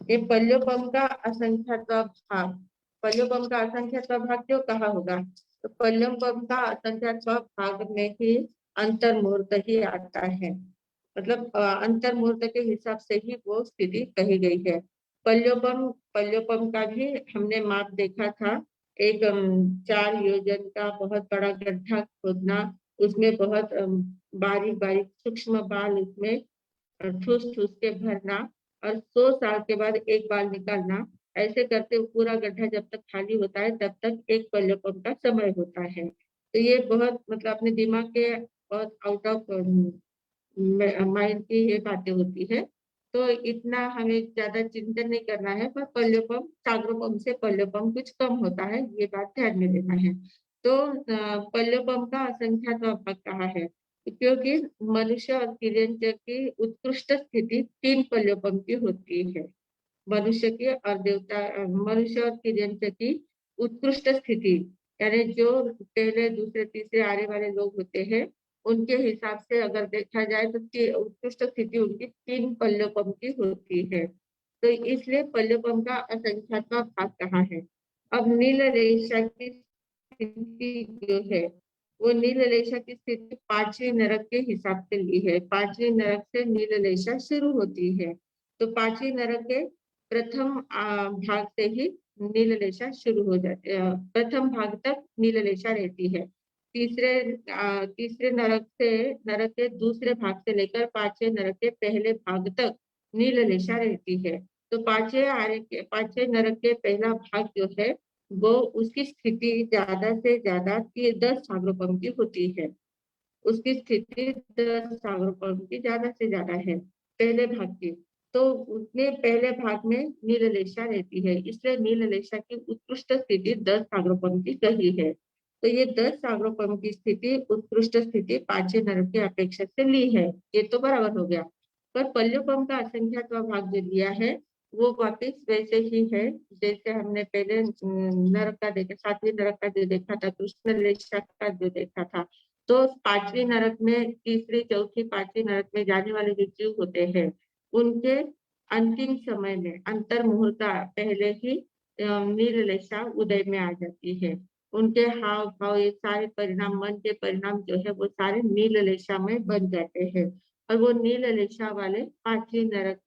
B: ये पल्योपम का असंख्यात भाग, पल्योपम का असंख्यात भाग क्यों कहा होगा? तो पल्योपम का असंख्यात भाग में ही अंतर मुहूर्त ही आता है। मतलब अंतर मुहूर्त के हिसाब से ही वो स्थिति कही गई है। पल्योपम, पल्योपम का भी हमने माप देखा था। एक 4 योजन का बहुत बड़ा गड्ढा खोदना, उसमें बहुत बारीक बारीक सूक्ष्म बाल उसमें ठूस ठूस के भरना और 100 साल के बाद एक बाल निकालना। ऐसे करते हुए पूरा गड्ढा जब तक खाली होता है तब तक एक पल्योपम का समय होता है। तो ये बहुत मतलब अपने दिमाग के बहुत आउट ऑफ माइंड की ये बातें होती है। तो इतना हमें ज्यादा चिंतन नहीं करना है, पर पल्योपम सागरोपम से पल्योपम कुछ कम होता है, ये बात ध्यान में देना है। तो पल्योपम का असंख्यात भाग कहा है क्योंकि मनुष्य और तिर्यंचर की उत्कृष्ट स्थिति 3 पल्योपम की होती है। मनुष्य की और देवता, मनुष्य और तिर्यंचर की उत्कृष्ट स्थिति यानी जो पहले दूसरे तीसरे आने वाले लोग होते हैं उनके हिसाब से अगर देखा जाए तो उत्कृष्ट स्थिति उनकी 3 पल्योपम की होती है। तो इसलिए पल्योपम का असंख्यात्मक भाग कहाँ है? अब नील रेशा की स्थिति जो है वो नील रेशा की स्थिति 5वीं नरक के हिसाब से ली है। 5वीं नरक से नील रेशा शुरू होती है। तो 5वीं नरक के प्रथम भाग से ही नील रेशा शुरू हो जाती है। प्रथम भाग तक नील रेशा रहती है। तीसरे नरक के दूसरे भाग से लेकर 5वें नरक के पहले भाग तक नील रेशा रहती है। तो 5वें नरक के पहला भाग जो है वो उसकी स्थिति ज्यादा से ज्यादा 10 सागरोपम की होती है। उसकी स्थिति 10 सागरोपम की ज्यादा से ज्यादा है पहले भाग की। तो उसमें पहले भाग में नील रेशा रहती है, इसलिए नील रेशा की उत्कृष्ट स्थिति 10 सागरोपम की कही है। तो ये 10 सागरोपम की स्थिति उत्कृष्ट स्थिति 5वें नरक की अपेक्षा से ली है, ये तो बराबर हो गया। पर पल्योपम का असंख्यात भाग जो लिया है वो वापिस वैसे ही है जैसे हमने पहले नरक का देखा, 7वीं नरक का जो देखा था, कृष्ण रेशा का जो देखा था। तो 5वीं नरक में, तीसरी चौथी 5वीं नरक में जाने वाले जो जीव होते हैं उनके अंतिम समय में अंतर मुहूर्त पहले ही नील रेशा उदय में आ जाती है। उनके हाव भाव ये सारे परिणाम, मन के परिणाम जो है वो सारे नील रेशा में बन जाते हैं। और वो नील रेशा वाले 5वीं नरक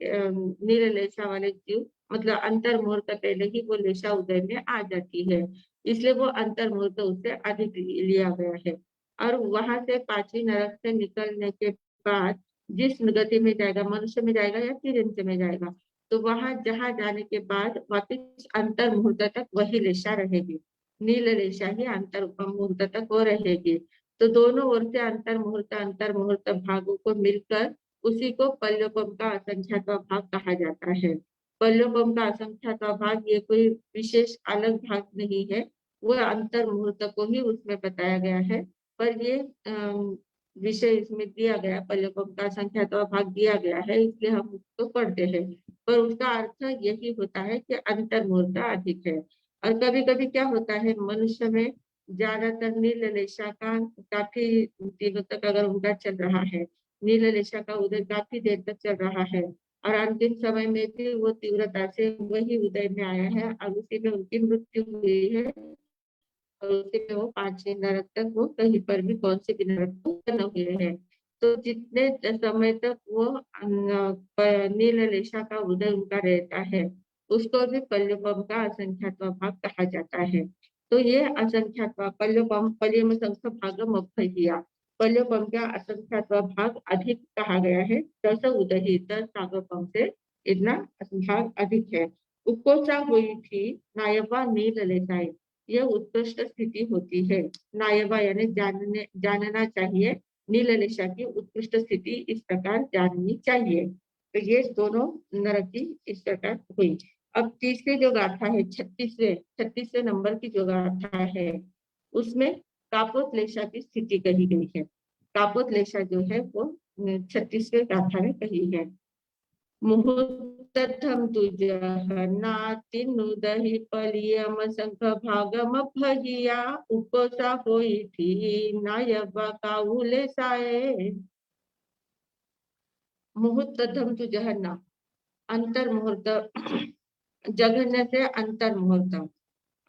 B: नील रेशा वाले जीव मतलब अंतर मुहूर्त पहले ही वो रेशा उदय में आ जाती है, इसलिए वो अंतर मुहूर्त उससे अधिक लिया गया है। और वहां से 5वीं नरक से निकलने के बाद जिस गति में जाएगा, मनुष्य में जाएगा या तिर्यंच में जाएगा, तो वहां जहां जाने के बाद वापिस अंतर मुहूर्त तक वही रेशा रहेगी, नील रेशा ही अंतर मुहूर्त तक वो रहेगी। तो दोनों ओर से अंतर मुहूर्त भागों को मिलकर उसी को पल्योपम का असंख्यात भाग कहा जाता है। पल्योपम का असंख्यात भाग ये कोई विशेष अलग भाग नहीं है, वो अंतर मुहूर्त को ही उसमें बताया गया है। पर ये विषय इसमें दिया गया, पल्योपम का संख्यात भाग दिया गया है, इसलिए हम उसको पढ़ते हैं। पर उसका अर्थ यही होता है कि अंतर मुहूर्त अधिक है। और कभी कभी क्या होता है, मनुष्य में ज्यादातर नील रेशा का काफी दिनों तक अगर उनका चल रहा है, नील रेशा का उदय काफी देर तक चल रहा है और अंतिम समय में भी वो तीव्रता से वही उदय में आया है और उसी में उनकी मृत्यु हुई है और उसी में वो 5-6 नरक तक वो कहीं पर भी कौन से भी नरक को उत्पन्न हुए हैं। तो जितने समय तक वो नील लेशा का उदय उनका रहता है, उसको भी पल्लवम का असंख्यात्व भाग कहा जाता है। तो ये असंख्यात्व पल्लवम पल्यम संख्य भागम अभ्यया, पल्लवम का असंख्यात्व भाग अधिक कहा गया है। दस उदही 10 सागरपम से इतना भाग अधिक है। उपकोषा हुई थी नायवा नील लेशाए, यह उत्कृष्ट स्थिति होती है। नायवा यानी जानना चाहिए, नील लेशा की उत्कृष्ट स्थिति इस प्रकार जाननी चाहिए। तो ये दोनों नरक की इस प्रकार हुई। अब तीसरी जो गाथा है, 36वें नंबर की जो गाथा है, उसमें कापोतलेशा की स्थिति कही गई है। कापोतलेशा जो है वो 36वें गाथा में कही है। मुहूर्तम तुजहनातिनुदहि पलियम संख भागम भजिया, उपसा होई थी नायबा काउले साए। मुहूर्तम तुजहना, अंतर मुहूर्त, जघन्य से अंतर मुहूर्त,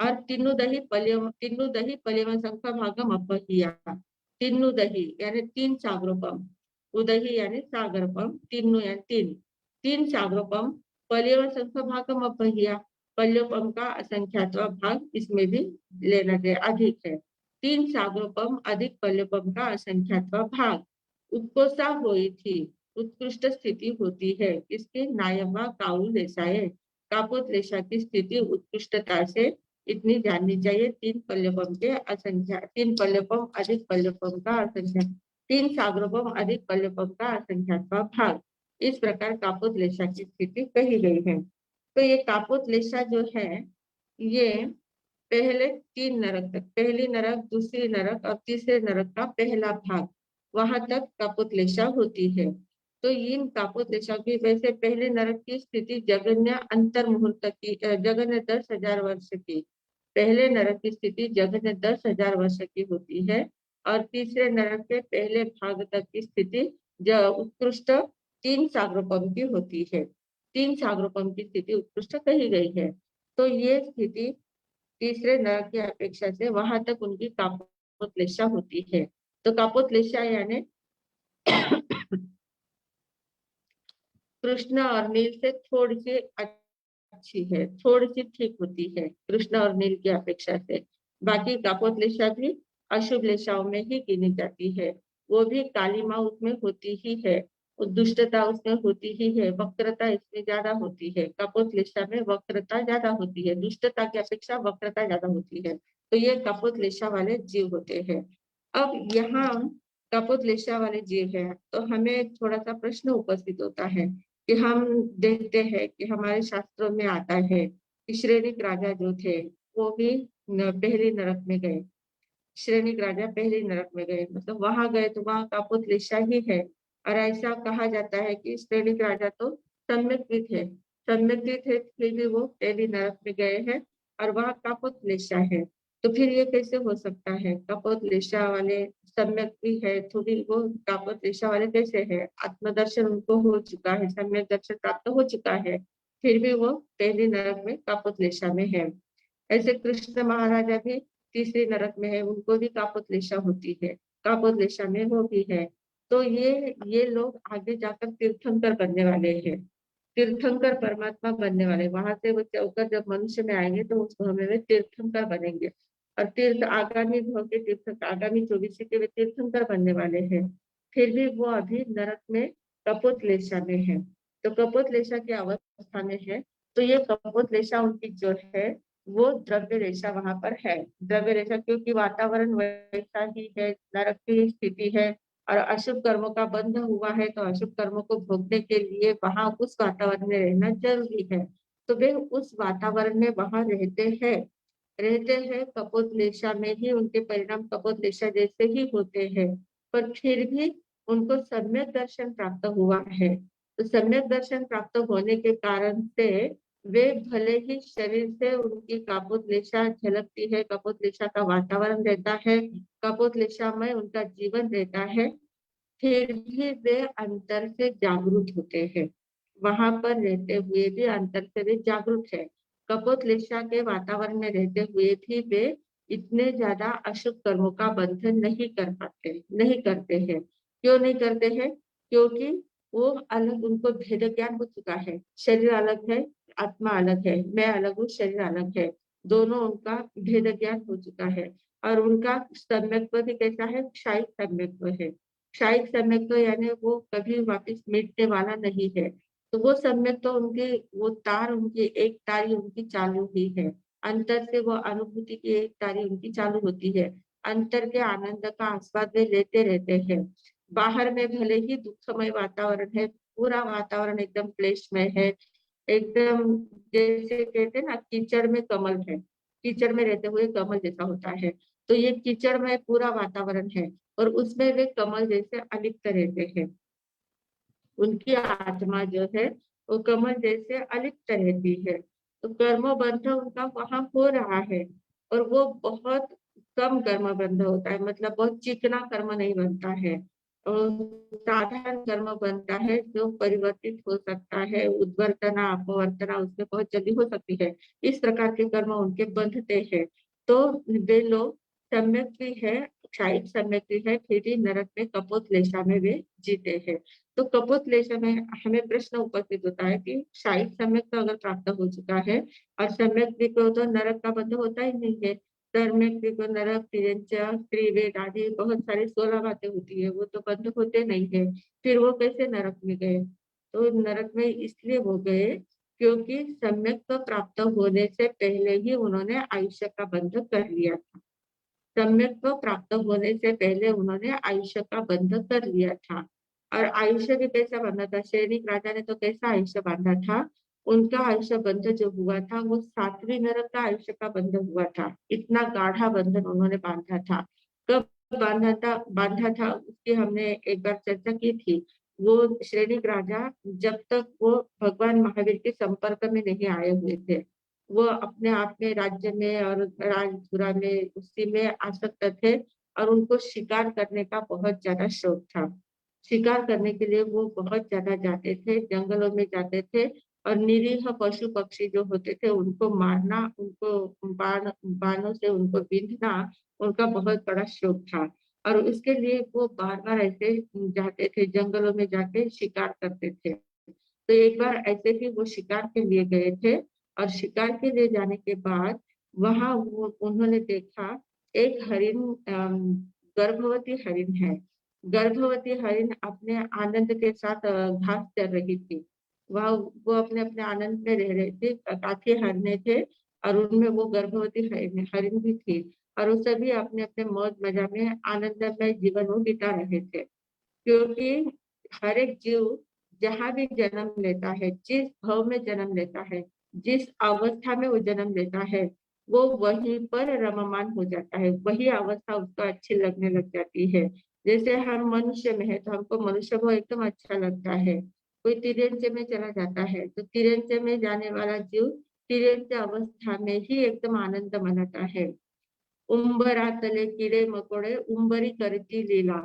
B: और तीनू दही पलियम संख भागम अपहिया, तीनू दही यानी 3 सागरोपम, उदही यानी सागरपम, तीनू यानी 3, 3 सागरोपम, पल्यव संख्य भागम अपहिया, पल्योपम का असंख्यात्व भाग इसमें भी लेना चाहिए, अधिक है। 3 सागरोपम अधिक पल्योपम का असंख्यात्व भाग। उत्कोसा हुई थी, उत्कृष्ट स्थिति होती है। इसके नायबा काउ लेशाए, कापोत लेशा की स्थिति उत्कृष्टता से इतनी जाननी चाहिए। 3 पल्लवम के असंख्या, 3 पल्लवम अधिक पल्लवम का असंख्या, 3 सागरोपम अधिक पल्लवम का असंख्यात्व भाग। इस प्रकार कापोत लेशा की स्थिति कही गई है। तो ये कापोत लेशा जो है, ये पहले 3 नरक तक, पहली नरक, दूसरी नरक और तीसरे नरक का पहला भाग, वहां तक कापोतलेशा होती है। तो इन कापोतलेशा की वैसे पहले नरक की स्थिति जघन्य अंतर मुहूर्त की, जघन्य 10,000 वर्ष की, पहले नरक की स्थिति जघन्य 10,000 वर्ष की होती है। और तीसरे नरक के पहले भाग तक की स्थिति उत्कृष्ट 3 सागरोपम की होती है। 3 सागरोपम की स्थिति उत्कृष्ट कही गई है। तो ये स्थिति तीसरे नरक की अपेक्षा से वहां तक उनकी कापोतलेशा होती है। तो कापोतलेशा यानी कृष्ण और नील से थोड़ी सी अच्छी है, थोड़ी सी ठीक होती है कृष्ण और नील की अपेक्षा से। बाकी कापोतलेशा भी अशुभ लेशाओं में ही गिनी जाती है। वो भी कालीमा उसमें होती ही है, दुष्टता उसमें होती ही है, वक्रता इसमें ज्यादा होती है। कपोतलेशा में वक्रता ज्यादा होती है, दुष्टता की अपेक्षा वक्रता ज्यादा होती है। तो ये कपोतलेशा वाले जीव होते हैं। अब यहाँ कपोतलेशा वाले जीव है, तो हमें थोड़ा सा प्रश्न उपस्थित होता है कि हम देखते हैं कि हमारे शास्त्रों में आता है कि श्रेणिक राजा जो थे वो भी पहली नरक में गए। श्रेणिक राजा पहली नरक में गए, मतलब वहां गए तो वहां कापोतलेशा ही है। और ऐसा कहा जाता है कि श्रेणिक राजा तो सम्यक भी थे, सम्यक भी थे, फिर भी वो पहली नरक में गए हैं और वहां कापोतलेशा है। तो फिर ये कैसे हो सकता है, कापोतलेशा वाले सम्यक भी है तो भी वो कापोतलेशा वाले कैसे है? आत्मदर्शन उनको हो चुका है, सम्यक दर्शन प्राप्त हो चुका है, फिर भी वो पहली नरक में कापोतलेशा में है। ऐसे कृष्ण महाराजा भी तीसरी नरक में है, उनको भी कापोतलेशा होती है, कापोतलेशा में वो भी है। तो ये लोग आगे जाकर तीर्थंकर बनने वाले हैं, तीर्थंकर परमात्मा बनने वाले। वहां से वो चौकर जब मनुष्य में आएंगे तो उस भव में तीर्थंकर बनेंगे। और तीर्थ आगामी भव के तीर्थ, आगामी 24 के वे तीर्थंकर बनने वाले हैं। फिर भी वो अभी नरक में कपोतलेशा में है। तो कपोतलेशा की अवस्था में है। तो ये कपोतलेशा उनकी जो है वो द्रव्य रेशा वहां पर है। द्रव्य रेशा क्योंकि वातावरण वैसा ही है, नरक की स्थिति है और अशुभ कर्मों का बंध हुआ है, तो अशुभ कर्मों को भोगने के लिए वहां उस वातावरण में रहना जरूरी है। तो वे उस वातावरण में वहां रहते हैं कपोतलेशा में ही, उनके परिणाम कपोतलेशा जैसे ही होते हैं। पर फिर भी उनको सम्यक दर्शन प्राप्त हुआ है। तो सम्यक दर्शन प्राप्त होने के कारण से वे भले ही शरीर से उनकी कापोतलेशा झलकती है, कापोतलेशा का वातावरण रहता है, कापोतलेशा में उनका जीवन रहता है, फिर भी वे अंतर से जागरूक होते हैं। वहां पर रहते हुए भी अंतर से वे जागरूक है। कपोतलेशा के वातावरण में रहते हुए भी वे इतने ज्यादा अशुभ कर्मों का बंधन नहीं करते हैं। क्यों नहीं करते हैं? क्योंकि वो अलग, उनको भेद ज्ञान हो चुका है। शरीर अलग है, आत्मा अलग है, मैं अलग हूँ, शरीर अलग है। दोनों उनका भेद ज्ञान हो चुका है। और उनका सम्यक्त्व भी कैसा है? क्षायिक सम्यक्त्व है। क्षायिक सम्यक्त्व यानी वो कभी वापस मिटने वाला नहीं है। तो वो सम्यक्त्व उनकी, वो तार उनकी, एक तार ही उनकी चालू ही है। अंतर से वो अनुभूति की एक तारी उनकी चालू होती है। अंतर के आनंद का आस्वाद वे लेते रहते हैं। बाहर में भले ही दुखमय वातावरण है, पूरा वातावरण एकदम क्लेशमय है, एकदम जैसे कहते हैं ना कीचड़ में कमल है, कीचड़ में रहते हुए कमल जैसा होता है। तो ये कीचड़ में पूरा वातावरण है और उसमें वे कमल जैसे अलिप्त रहते हैं। उनकी आत्मा जो है वो कमल जैसे अलिप्त रहती है। तो कर्म बंध उनका वहां हो रहा है और वो बहुत कम कर्म बंध होता है, मतलब बहुत चिकना कर्म नहीं बनता है। और साधारण कर्म बनता है जो परिवर्तित हो सकता है, उद्वर्तना अपवर्तना उसमें बहुत जल्दी हो सकती है। इस प्रकार के कर्म उनके बंधते हैं। तो वे लोग सम्यक भी है, क्षायिक सम्यक भी है, फिर भी नरक में कपोतलेशा में वे जीते हैं। तो कपोतलेशा में हमें प्रश्न उपस्थित होता है कि शायद सम्यक तो अगर प्राप्त हो चुका है और सम्यक को तो नरक का बंध होता ही नहीं है। सम्यक को नरक, तिर्यंच, त्रिवेद आदि बहुत सारी 16 बातें होती है, वो तो बंध होते नहीं है। फिर वो कैसे नरक में गए? तो नरक में इसलिए वो गए क्योंकि सम्यक तो प्राप्त होने से पहले ही उन्होंने आयुष्य का बंध कर लिया था। सम्यक प्राप्त होने से पहले उन्होंने आयुष्य का बंध कर लिया था। और आयुष्य भी कैसा बांधा था? सैनिक राजा ने तो कैसा आयुष्य बांधा था? उनका आयुष्य बंध जो हुआ था वो 7वीं नरक का आयुष्य का बंध हुआ था। इतना गाढ़ा बंधन उन्होंने बांधा था। कब बांधा था उसकी हमने एक बार चर्चा की थी। वो सैनिक राजा जब तक वो भगवान महावीर के संपर्क में नहीं आए हुए थे, वो अपने आप में राज्य में और राजपुरा में उसी में आसक्त थे और उनको शिकार करने का बहुत ज्यादा शौक था। शिकार करने के लिए वो बहुत ज्यादा जाते थे, जंगलों में जाते थे और निरीह पशु पक्षी जो होते थे उनको मारना, उनको बाणों से उनको बींधना उनका बहुत बड़ा शौक था। और उसके लिए वो बार बार ऐसे जाते थे, जंगलों में जाके शिकार करते थे। तो एक बार ऐसे ही वो शिकार के लिए गए थे और शिकार के लिए जाने के बाद वहां वो उन्होंने देखा एक हरिण, गर्भवती हरिण है। गर्भवती हरिण अपने आनंद के साथ घास चर रही थी। वह वो अपने अपने आनंद में रह रहे थे, काफी हरने थे और उनमें वो गर्भवती हरिण भी थी। और वो सभी अपने अपने मौज मजा में आनंदमय जीवन वो बिता रहे थे। क्योंकि हर एक जीव जहाँ भी जन्म लेता है, जिस भाव में जन्म लेता है, जिस अवस्था में वो जन्म लेता है, वो वहीं पर रममान हो जाता है, वही अवस्था उसको अच्छी लगने लग जाती है। जैसे हम मनुष्य में है तो हमको मनुष्य भाव एकदम अच्छा लगता है। कोई तिर्यंच में चला जाता है तो तिर्यंच में जाने वाला जीव तिर्यंच अवस्था में ही एकदम आनंद मनाता है। उंबरा तले कीड़े मकोड़े उंबरी करती लीला,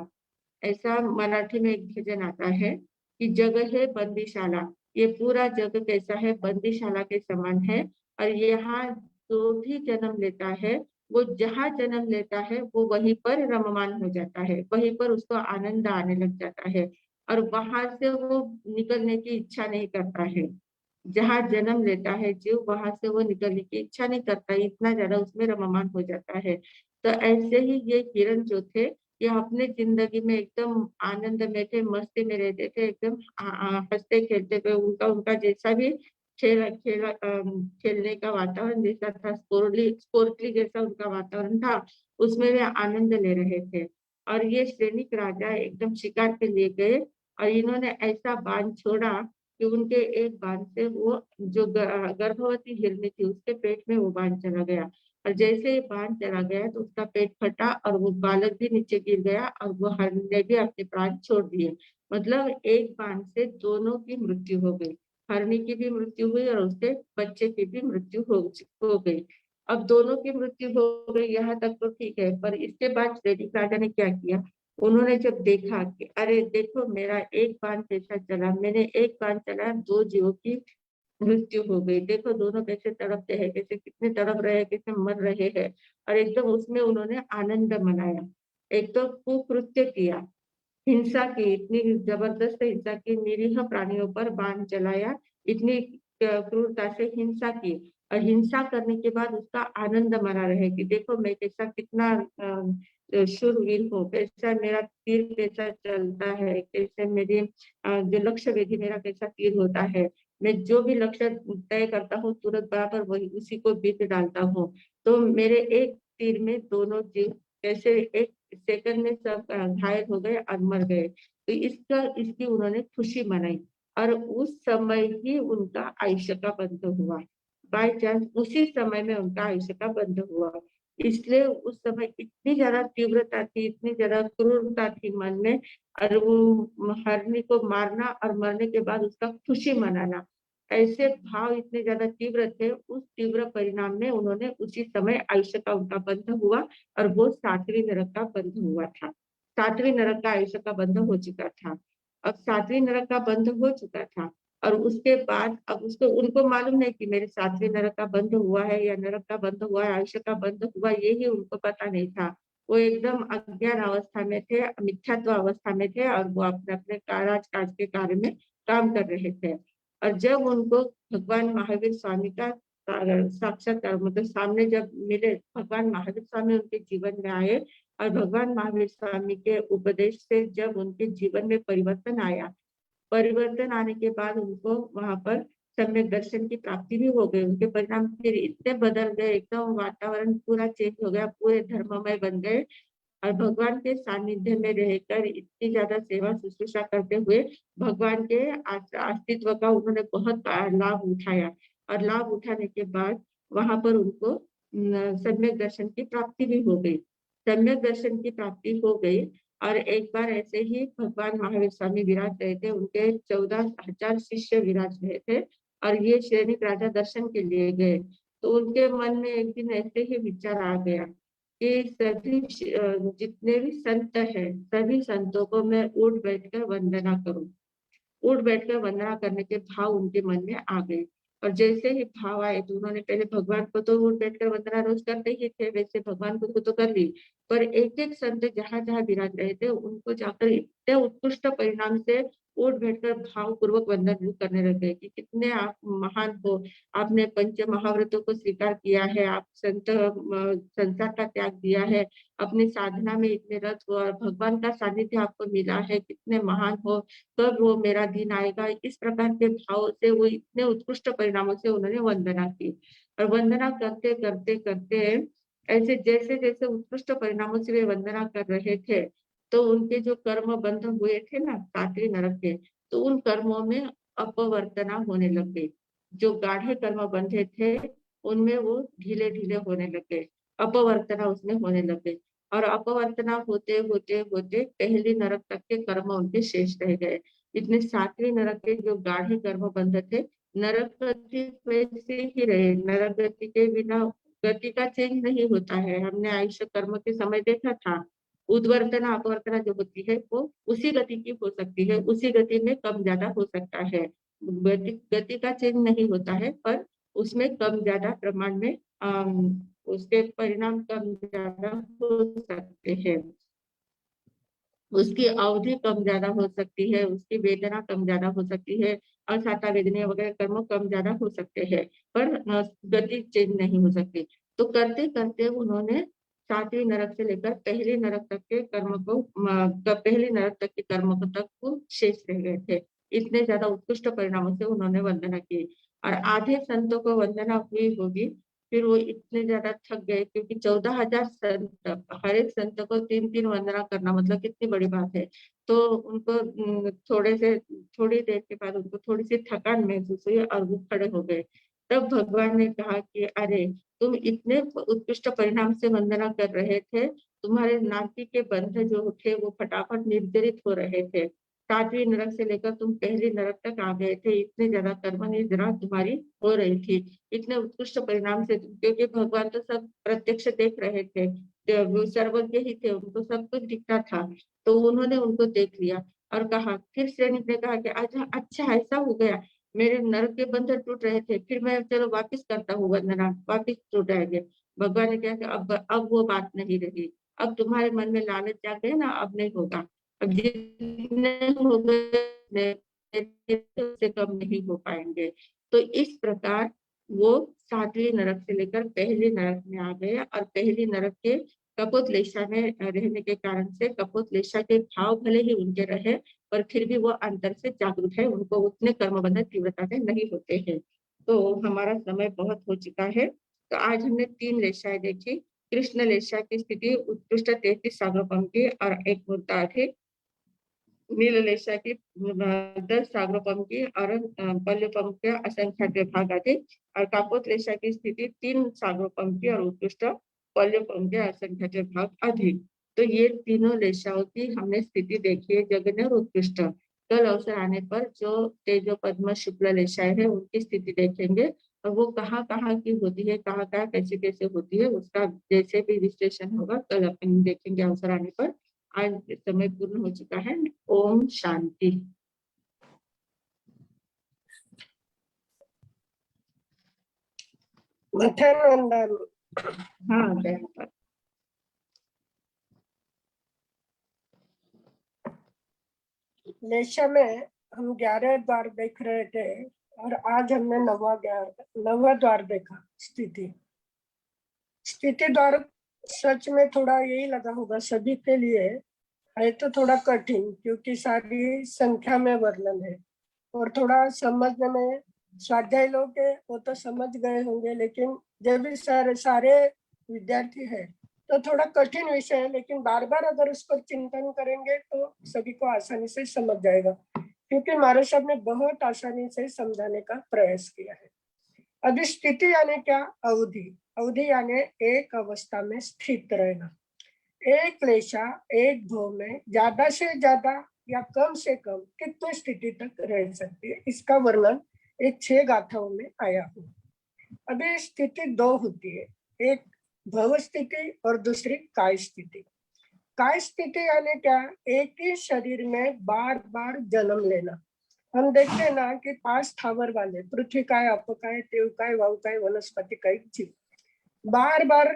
B: ऐसा मराठी में एक भजन आता है कि जग है बंदीशाला। ये पूरा जग कैसा है? बंदीशाला के समान है। और यहाँ जो भी जन्म लेता है वो जहाँ जन्म लेता है वो वहीं पर रममान हो जाता है, वहीं पर उसको आनंद आने लग जाता है और वहां से वो निकलने की इच्छा नहीं करता है। जहाँ जन्म लेता है जीव वहां से वो निकलने की इच्छा नहीं करता, इतना ज्यादा उसमें रममान हो जाता है। तो ऐसे ही ये किरण जो थे ये अपने जिंदगी में एकदम आनंद में थे, मस्ती में रहते थे, एकदम हंसते खेलते थे। उनका उनका जैसा भी खेलने का वातावरण जैसा था, स्पोर्टली जैसा उनका वातावरण था, उसमें वे आनंद ले रहे थे। और ये सैनिक राजा एकदम शिकार के लिए गए और इन्होंने ऐसा बाण छोड़ा कि उनके एक बाण से वो जो गर्भवती हिरनी थी उसके पेट में वो बाण चला गया। और जैसे ही बाण चला गया तो उसका पेट फटा और वो बालक भी नीचे गिर गया और वो हरण ने भी अपने प्राण छोड़ दिए। मतलब एक बाण से दोनों की मृत्यु हो गई, हरणी की भी मृत्यु हुई और उसके बच्चे की भी मृत्यु हो गई। अब दोनों की मृत्यु हो गई, यहाँ तक तो ठीक है। पर इसके बाद सैनिक राजा ने क्या किया? उन्होंने जब देखा कि अरे देखो मेरा एक बाण कैसा चला, मैंने एक बाण चला 2 जीवों की मृत्यु हो गई। देखो दोनों कैसे तड़पते हैं, कैसे कितने तड़प रहे हैं, कैसे मर रहे हैं, और एकदम उसमें उन्होंने आनंद मनाया। एक तो कुकृत्य किया, हिंसा की, इतनी जबरदस्त हिंसा की, निरीह प्राणियों पर बाण चलाया, इतनी क्रूरता से हिंसा की, और हिंसा करने के बाद उसका आनंद मना रहे कि देखो मैं कैसा, कितना शूरवीर हूँ, कैसा मेरा तीर कैसा चलता है, कैसे मेरी जो लक्ष्य वेधी मेरा कैसा तीर होता है, मैं जो भी लक्ष्य तय करता हूँ तुरंत बराबर वही उसी को बीत डालता हूँ। तो मेरे एक तीर में दोनों जीव कैसे एक सेकंड में सब घायल हो गए और मर गए। तो इसकी उन्होंने खुशी मनाई, और उस समय ही उनका आयुष्य का बंध हुआ। बाय चांस उसी समय में उनका आयुष्य का बंध हुआ। इसलिए उस समय इतनी ज्यादा तीव्रता थी, इतनी ज्यादा क्रूरता थी मन में, और वो हरनी को मारना और मरने के बाद उसका खुशी मनाना, ऐसे भाव इतने ज्यादा तीव्र थे। उस तीव्र परिणाम में उन्होंने उसी समय आयुष्य का उनका बंध हुआ, और वो सातवीं नरक का बंध हुआ था। सातवीं नरक का आयुष्य का बंध हो चुका था। अब सातवीं नरक का बंध हो चुका था, और उसके बाद अब उसको उनको मालूम नहीं कि मेरे सातवें नरक का बंध हुआ है या नरक का बंध हुआ है, आयुष्य का बंध हुआ, ये ही उनको पता नहीं था। वो एकदम अज्ञान अवस्था में थे, मिथ्यात्व अवस्था में थे, और वो अपने अपने राजकाज के कार्य में काम कर रहे थे। और जब उनको भगवान महावीर स्वामी का साक्षात्कार मतलब सामने जब मिले, भगवान महावीर स्वामी उनके जीवन में आए, और भगवान महावीर स्वामी के उपदेश से जब उनके जीवन में परिवर्तन आया, परिवर्तन आने के बाद उनको वहां पर सम्यक दर्शन की प्राप्ति भी हो गई। उनके परिणाम फिर इतने बदल गए, एकदम वातावरण पूरा चेंज हो गया, पूरे धर्ममय बन गए, और भगवान के सानिध्य में रहकर इतनी ज्यादा सेवा शुश्रूषा करते हुए भगवान के अस्तित्व का उन्होंने बहुत लाभ उठाया, और लाभ उठाने के बाद वहां पर उनको सम्यक दर्शन की प्राप्ति भी हो गई। सम्यक दर्शन की प्राप्ति हो गई, और एक बार ऐसे ही भगवान महावीर स्वामी विराज रहे थे, उनके 14,000 शिष्य विराज रहे थे, और ये श्रेणिक राजा दर्शन के लिए गए। तो उनके मन में एक दिन ऐसे ही विचार आ गया कि सभी जितने भी संत हैं, सभी संतों को मैं उठ बैठकर वंदना करूं। उठ बैठकर वंदना करने के भाव उनके मन में आ गए, और जैसे ही भाव आए तो उन्होंने पहले भगवान को तो उठ बैठकर वंदना रोज करते ही थे, वैसे भगवान को तो कर ली, पर एक एक संत जहां जहां विराज रहे थे उनको जाकर इतने उत्कृष्ट परिणाम से उठ बैठकर भाव पूर्वक वंदन करने लगे कि कितने आप महान हो, आपने पंच महाव्रतों को स्वीकार किया है, आप संसार का त्याग दिया है, अपनी साधना में इतने रत हो, और भगवान का सानिध्य आपको मिला है, कितने महान हो, कब वो मेरा दिन आएगा। इस प्रकार के भाव से वो इतने उत्कृष्ट परिणामों से उन्होंने वंदना की, और वंदना करते करते करते ऐसे जैसे जैसे उत्कृष्ट परिणामों से वे वंदना कर रहे थे, तो उनके जो कर्म बंध हुए थे ना सातवें नरक के, तो उन कर्मों में अपवर्तना होने लग गई। जो गाढ़े कर्म बंधे थे उनमें वो ढीले ढीले होने लगे, अपवर्तना उसमें होने लगे, और अपवर्तना होते होते होते पहली नरक तक के कर्म उनके शेष रह गए। इतने सातवें नरक के जो गाढ़े कर्म बंध थे, नरक गति वैसे ही रहे। नरक गति के बिना गति का चेंज नहीं होता है, हमने आयुष्य कर्म के समय देखा था। उद्वर्तना अपवर्तना जो होती है वो उसी गति की हो सकती है, उसी गति में कम ज्यादा हो सकता है। गति का चेंज नहीं होता है, पर उसमें कम ज्यादा प्रमाण में उसके परिणाम कम ज्यादा हो सकते हैं। उसकी अवधि कम ज्यादा हो सकती है, उसकी वेदना कम ज्यादा हो सकती है, असाता वेदना वगैरह कर्म कम ज्यादा हो सकते हैं, पर गति चेंज नहीं हो सकती। तो करते करते उन्होंने सातवीं नरक से लेकर पहली नरक तक के कर्म को पहली नरक तक के कर्म को तक को शेष रह गए थे। इतने ज्यादा उत्कृष्ट परिणामों से उन्होंने वंदना की, और आधे संतों को वंदना हुई होगी, फिर वो इतने ज्यादा थक गए क्योंकि 14,000 संत, हर एक संत को 3-3 वंदना करना मतलब कितनी बड़ी बात है। तो उनको थोड़ी देर के बाद उनको थोड़ी सी थकान महसूस हुई, और वो खड़े हो गए। तब भगवान ने कहा कि अरे तुम इतने उत्कृष्ट परिणाम से वंदना कर रहे थे, तुम्हारे नाभि के बंध जो थे वो फटाफट निर्जरित हो रहे थे। सातवीं नरक से लेकर तुम पहली नरक तक आ गए थे, इतने ज्यादा कर्म निद्रा तुम्हारी हो रही थी, इतने उत्कृष्ट परिणाम से, क्योंकि भगवान तो सब प्रत्यक्ष देख रहे थे, वो सर्वज्ञ ही थे, उनको सब कुछ दिखता था। तो उन्होंने उनको देख लिया और कहा, फिर सैनिक ने कहा कि अच्छा अच्छा ऐसा हो गया, मेरे नरक के बंधन टूट रहे थे, फिर मैं चलो वापिस करता हूँ वंदना, वापिस टूट जाएंगे। भगवान ने कहा कि अब वो बात नहीं रही, अब तुम्हारे मन में लालच जाग गए ना, अब नहीं होगा। अब जितने हो गए उससे कम नहीं हो पाएंगे। तो इस प्रकार वो सातवीं नरक से लेकर पहली नरक में आ गए, और पहली नरक के कपोतलेशा में रहने के कारण से कपोतलेशा के भाव भले ही उनके रहे, पर फिर भी वो अंतर से जागरूक है, उनको उतने कर्म बंधन तीव्रता के नहीं होते हैं। तो हमारा समय बहुत हो चुका है। तो आज हमने 3 लेशाएं देखी। कृष्ण लेशा की स्थिति उत्कृष्ट 33 सागर पंक्ति और एक मुद्दा थी। नील लेशा की 10 सागर पंक्ति और पल्लव पंक्तियां असंख्य भाग आदि, और कापोत लेशा की स्थिति 3 सागर पंक्ति और उत्कृष्ट पल्लव पंक्तियां असंख्य भाग आदि। तो ये तीनों लेशाओं की हमने स्थिति देखी है, जगन्य और उत्कृष्ट। कल अवसर आने पर जो तेजो पद्म शुक्ल लेशाएं है उनकी स्थिति देखेंगे, और वो कहाँ कहाँ की होती है, कहाँ कहाँ कैसे कैसे होती है, उसका जैसे भी विश्लेषण होगा कल अपन देखेंगे अवसर आने पर। आज समय पूर्ण हो चुका है। ओम शांति।
C: मथनंदन।
B: हाँ जय माता।
C: लेशा में हम 11 द्वार देख रहे थे और आज हमने नवा द्वार देखा। स्थिति द्वार सच में थोड़ा यही लगा होगा सभी के लिए, है तो थोड़ा कठिन क्योंकि सारी संख्या में वर्णन है और थोड़ा समझने में स्वाध्याय लोग के वो तो समझ गए होंगे, लेकिन जब भी सारे विद्यार्थी है तो थोड़ा कठिन विषय है, लेकिन बार बार अगर उस पर चिंतन करेंगे तो सभी को आसानी से समझ जाएगा, क्योंकि महाराज साहब ने बहुत आसानी से समझाने का प्रयास किया है। अभी स्थिति यानी क्या? अवधि। अवधि यानी एक अवस्था में स्थित रहना। एक लेशा एक भव में ज्यादा से ज्यादा या कम से कम कितनी स्थिति तक रह सकती है, इसका वर्णन एक 6 गाथाओं में आया हो। अभी स्थिति 2 होती है, एक भव स्थिति और दूसरी काय स्थिति। काय स्थिति यानी क्या? एक ही शरीर में बार बार जन्म लेना। हम देखते हैं ना कि 5 स्थावर वाले, पृथ्वी काय, अपकाय, तेवकाय, वावकाय, वनस्पति काय, जीव, बार बार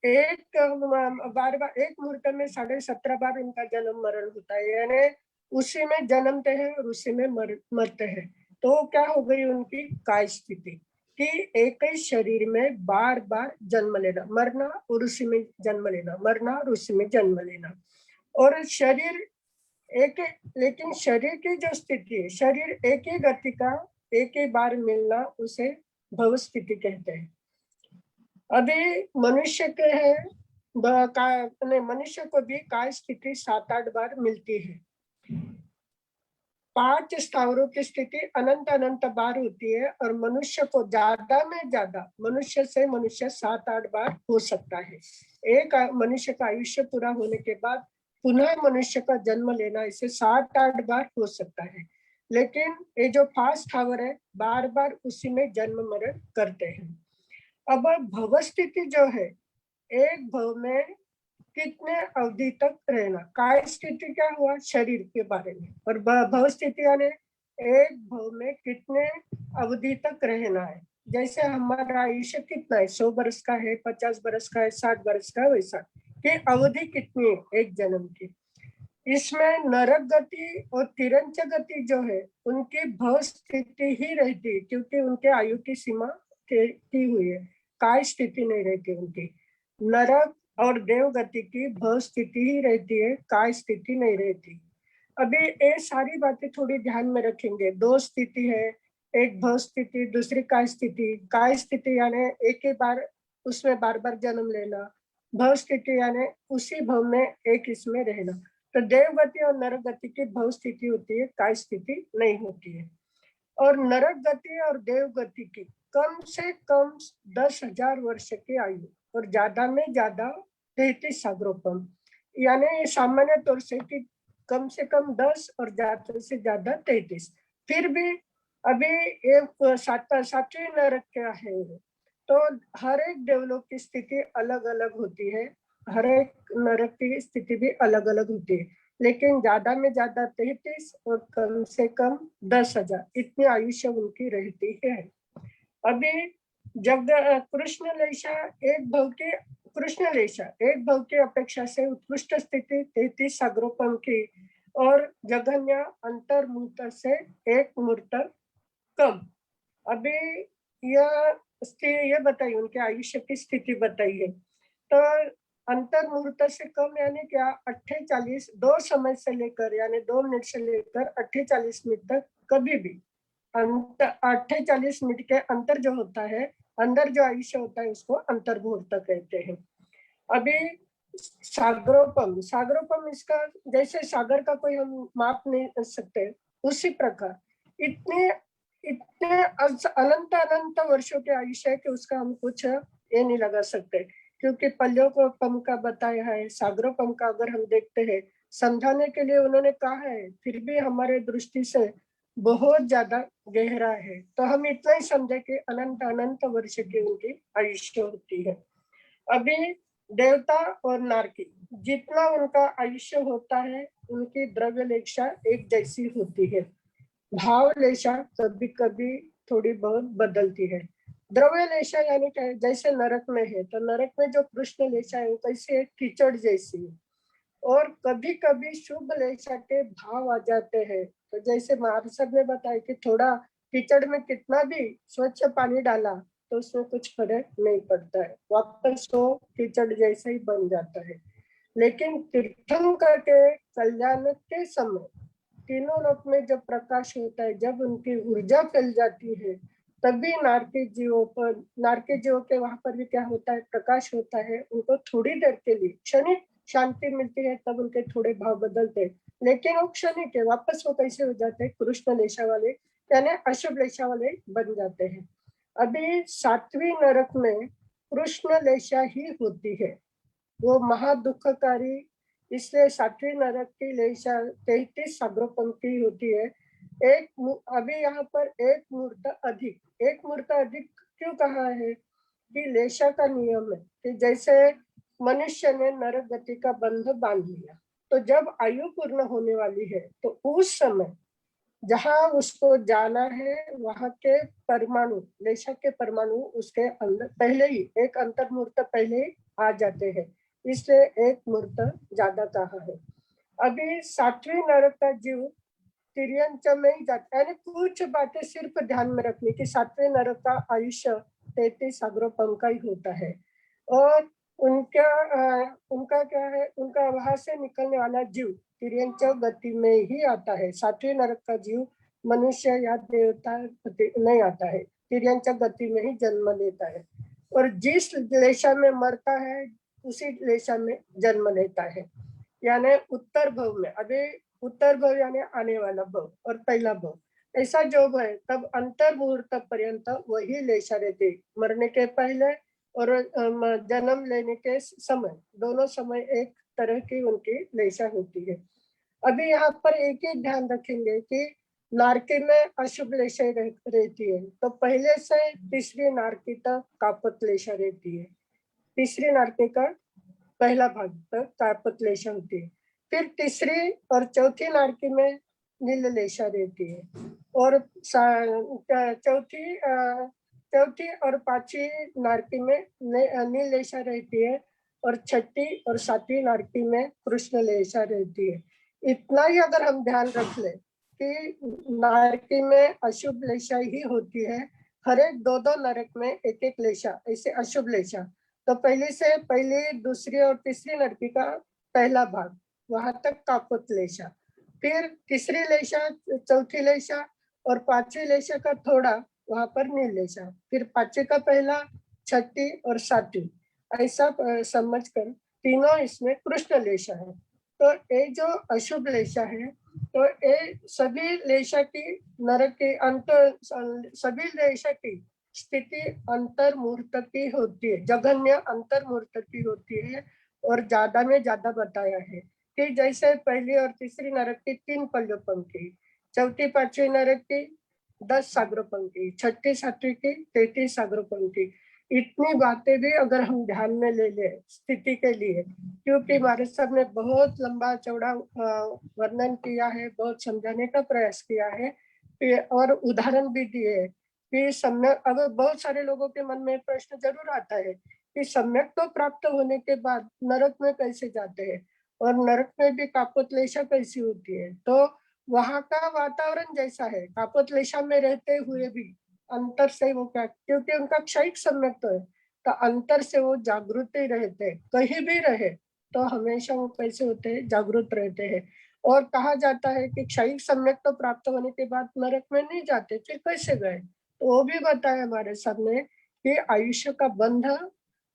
C: एक मुहूर्त में 17.5 बार उनका जन्म मरण होता है, यानी उसी में जन्मते हैं और उसी में मरते हैं। तो क्या हो गई उनकी काय स्थिति कि एक ही शरीर में बार बार जन्म लेना, मरना और उसी में जन्म लेना, मरना और उसी में जन्म लेना। और शरीर एक, लेकिन शरीर की जो स्थिति है, शरीर एक ही गति का एक ही बार मिलना, उसे भव स्थिति कहते हैं। अभी मनुष्य के है मनुष्य को भी काय स्थिति 7-8 बार मिलती है। 5 स्थावरों की स्थिति अनंत बार होती है, और मनुष्य को ज्यादा में ज्यादा मनुष्य से मनुष्य 7-8 बार हो सकता है। एक मनुष्य का आयुष्य पूरा होने के बाद पुनः मनुष्य का जन्म लेना, इसे 7-8 बार हो सकता है। लेकिन ये जो 5 स्थावर है बार बार उसी में जन्म मरण करते हैं। अब भव स्थिति जो है, एक भव में कितने अवधि तक रहना। काय स्थिति क्या हुआ? शरीर के बारे में। और भव स्थिति यानी एक भव में कितने अवधि तक रहना है। जैसे हमारा आयुष्य कितना है, 100 वर्ष का है, 50 वर्ष का है, 60 वर्ष का है, वैसा कि अवधि कितनी है एक जन्म की। इसमें नरक गति और तिरंच गति जो है उनकी भव स्थिति ही रहती है, क्योंकि उनके आयु की सीमा की हुई है, काय स्थिति नहीं रहती उनकी। नरक और देव गति की भव स्थिति ही रहती है, काय स्थिति नहीं रहती। अभी ये सारी बातें थोड़ी ध्यान में रखेंगे। 2 स्थिति है, एक भव स्थिति, दूसरी काय स्थिति। काय स्थिति यानी एक ही बार उसमें बार बार जन्म लेना, भव स्थिति यानी उसी भव में एक इसमें रहना। तो देव गति और नरक गति की भव स्थिति होती है, काय स्थिति नहीं होती है। और नरक गति और देव गति की कम से कम 10,000 वर्ष की आयु और ज्यादा में ज्यादा 33 सागरोपम, यानी सामान्य तौर से कि कम से कम 10 और ज्यादा से ज्यादा 33। फिर भी अभी एक 7वें नरक क्या है, तो हर एक देवलोक की स्थिति अलग अलग होती है, हर एक नरक की स्थिति भी अलग अलग होती है। लेकिन ज्यादा में ज्यादा 33 और कम से कम 10,000 इतनी आयुष्य उनकी रहती है। अभी जब कृष्ण लेशा एक भव की अपेक्षा से उत्कृष्ट स्थिति 33 सागरोपम की और जघन्य अंतर मुहूर्त से एक मुहूर्त कम। अभी ये बताइए, उनके आयुष्य की स्थिति बताइए। तो अंतर मुहूर्त से कम यानी क्या, 48 दो समय से लेकर यानी 2 मिनट से लेकर 48 मिनट तक कभी भी 48 मिनट के अंतर जो होता है, अंदर जो आयुष्य होता है उसको अंतर मुहूर्त कहते हैं। अभी सागरोपम इसका जैसे सागर का कोई हम माप नहीं सकते, उसी प्रकार इतने इतने अनंत अनंत वर्षों के आयुष्य है कि उसका हम कुछ ये नहीं लगा सकते, क्योंकि पल्योपम का बताया है, सागरोपम का अगर हम देखते हैं समझाने के लिए उन्होंने कहा है, फिर भी हमारे दृष्टि से बहुत ज्यादा गहरा है। तो हम इतना ही समझे कि अनंत अनंत वर्ष की उनकी आयुष्य होती है। अभी देवता और नारकी जितना उनका आयुष्य होता है, उनकी द्रव्य लेशा एक जैसी होती है, भाव लेशा कभी कभी थोड़ी बहुत बदलती है। द्रव्य लेशा यानी क्या है, जैसे नरक में है तो नरक में जो कृष्ण लेशा है वैसे कीचड़ जैसी है, और कभी कभी शुभ लेशा के भाव आ जाते हैं। तो जैसे महाराज ने बताया कि थोड़ा कीचड़ में कितना भी स्वच्छ पानी डाला तो उसमें कुछ फर्क नहीं पड़ता है, वापस वो कीचड़ जैसा ही बन जाता है। लेकिन तीर्थंकर के कल्याण के समय तीनों लोक में जब प्रकाश होता है, जब उनकी ऊर्जा फैल जाती है, तभी नारकी जीवों के वहां पर भी क्या होता है, प्रकाश होता है, उनको थोड़ी देर के लिए क्षणिक शांति मिलती है, तब उनके थोड़े भाव बदलते हैं, लेकिन वो क्षणिक है, वापस वो कैसे हो जाते हैं, कृष्ण लेशा वाले यानी अशुभ लेशा वाले बन जाते हैं। अभी 7वीं नरक में कृष्ण लेशा ही होती है, वो महादुखकारी, इसलिए 7वीं नरक की लेशा 33 सागरोपंक्ति होती है। अभी यहाँ पर एक मूर्त अधिक क्यों कहा है कि लेशा का नियम है कि जैसे मनुष्य ने नरक गति का बंध बांध लिया, तो जब आयु पूर्ण होने वाली है तो उस समय जहां उसको जाना है, वहां के परमाणु, लेशा के परमाणु उसके अंदर पहले ही एक अंतर मुहूर्त पहले ही आ जाते हैं, इसलिए एक मुहूर्त ज्यादा कहा है। अभी 7वीं नरक का जीव तिर्यंच में ही जाता है, यानी कुछ बातें सिर्फ ध्यान में रखनी कि 7वें नरक का आयुष्य 33 सागरोपम का ही होता है, और उनका क्या है, उनका वहां से निकलने वाला जीव तिर्यंच गति में ही आता है। 7वें नरक का जीव मनुष्य या देवता नहीं आता है, तिर्यंच गति में ही जन्म लेता है, और जिस लेशा में मरता है उसी लेशा में जन्म लेता है, यानी उत्तर भव में। अभी उत्तर भव यानी आने वाला भव और पहला भव, ऐसा जो है तब अंतर मुहूर्त पर्यंत वही लेशा रहती, मरने के पहले और जन्म लेने के समय, दोनों समय एक तरह की उनकी लेशा होती है। अभी यहाँ पर एक ही ध्यान रखेंगे कि नारकी में अशुभ लेशा रहती है, तो पहले से तीसरी नारकी तक कापत लेशा रहती है, तीसरी नारकी का पहला भाग तक कापत लेशा होती है, फिर तीसरी और चौथी नारकी में नील लेशा रहती है, और चौथी और 5वीं नारकी में नील लेशा रहती है, और 6ठी और 7वीं नारकी में कृष्ण लेशा रहती है। इतना ही अगर हम ध्यान रख ले कि नारकी में अशुभ लेशा ही होती है, हर एक 2-2 नरक में एक एक लेशा, ऐसे अशुभ लेशा, तो पहली दूसरी और तीसरी नरकी का पहला भाग वहां तक काकुत लेशा, फिर तीसरी लेशा, चौथी लेशा और 5वीं लेशा का थोड़ा वहां पर नील लेशा, फिर 5वीं का पहला, 6ठी और 7वीं, ऐसा समझकर तीनों इसमें कृष्ण लेशा है। तो ये जो अशुभ लेशा है, तो ये सभी लेशा की नरक की सभी लेशा की स्थिति अंतर मुहूर्त की होती है, जघन्य अंतर मुहूर्त की होती है, और ज्यादा में ज्यादा बताया है कि जैसे पहली और तीसरी नरक की 3 पल्योपंक्ति, चौथी 5वीं नरक की 10 सागरोपंक्ति, 6ठी 7वीं की 33 सागरोपंक्ति, इतनी बातें भी अगर हम ध्यान में ले ले स्थिति के लिए, क्योंकि हमारे सब ने बहुत लंबा चौड़ा वर्णन किया है, बहुत समझाने का प्रयास किया है और उदाहरण भी दिए कि सम्यक, अगर बहुत सारे लोगों के मन में प्रश्न जरूर आता है कि सम्यक तो प्राप्त होने के बाद नरक में कैसे जाते हैं और नरक में भी कापोतलेशा कैसी होती है। तो वहां का वातावरण जैसा है, कापोतलेशा में रहते हुए भी अंतर से वो क्या, क्योंकि उनका क्षयिक सम्यक तो है, तो अंतर से वो जागृत ही रहते, कहीं भी रहे तो हमेशा वो कैसे होते हैं, जागृत रहते हैं। और कहा जाता है कि क्षयिक सम्यक तो प्राप्त होने के बाद नरक में नहीं जाते, फिर कैसे गए, तो वो भी बताया हमारे सामने कि आयुष्य का बंध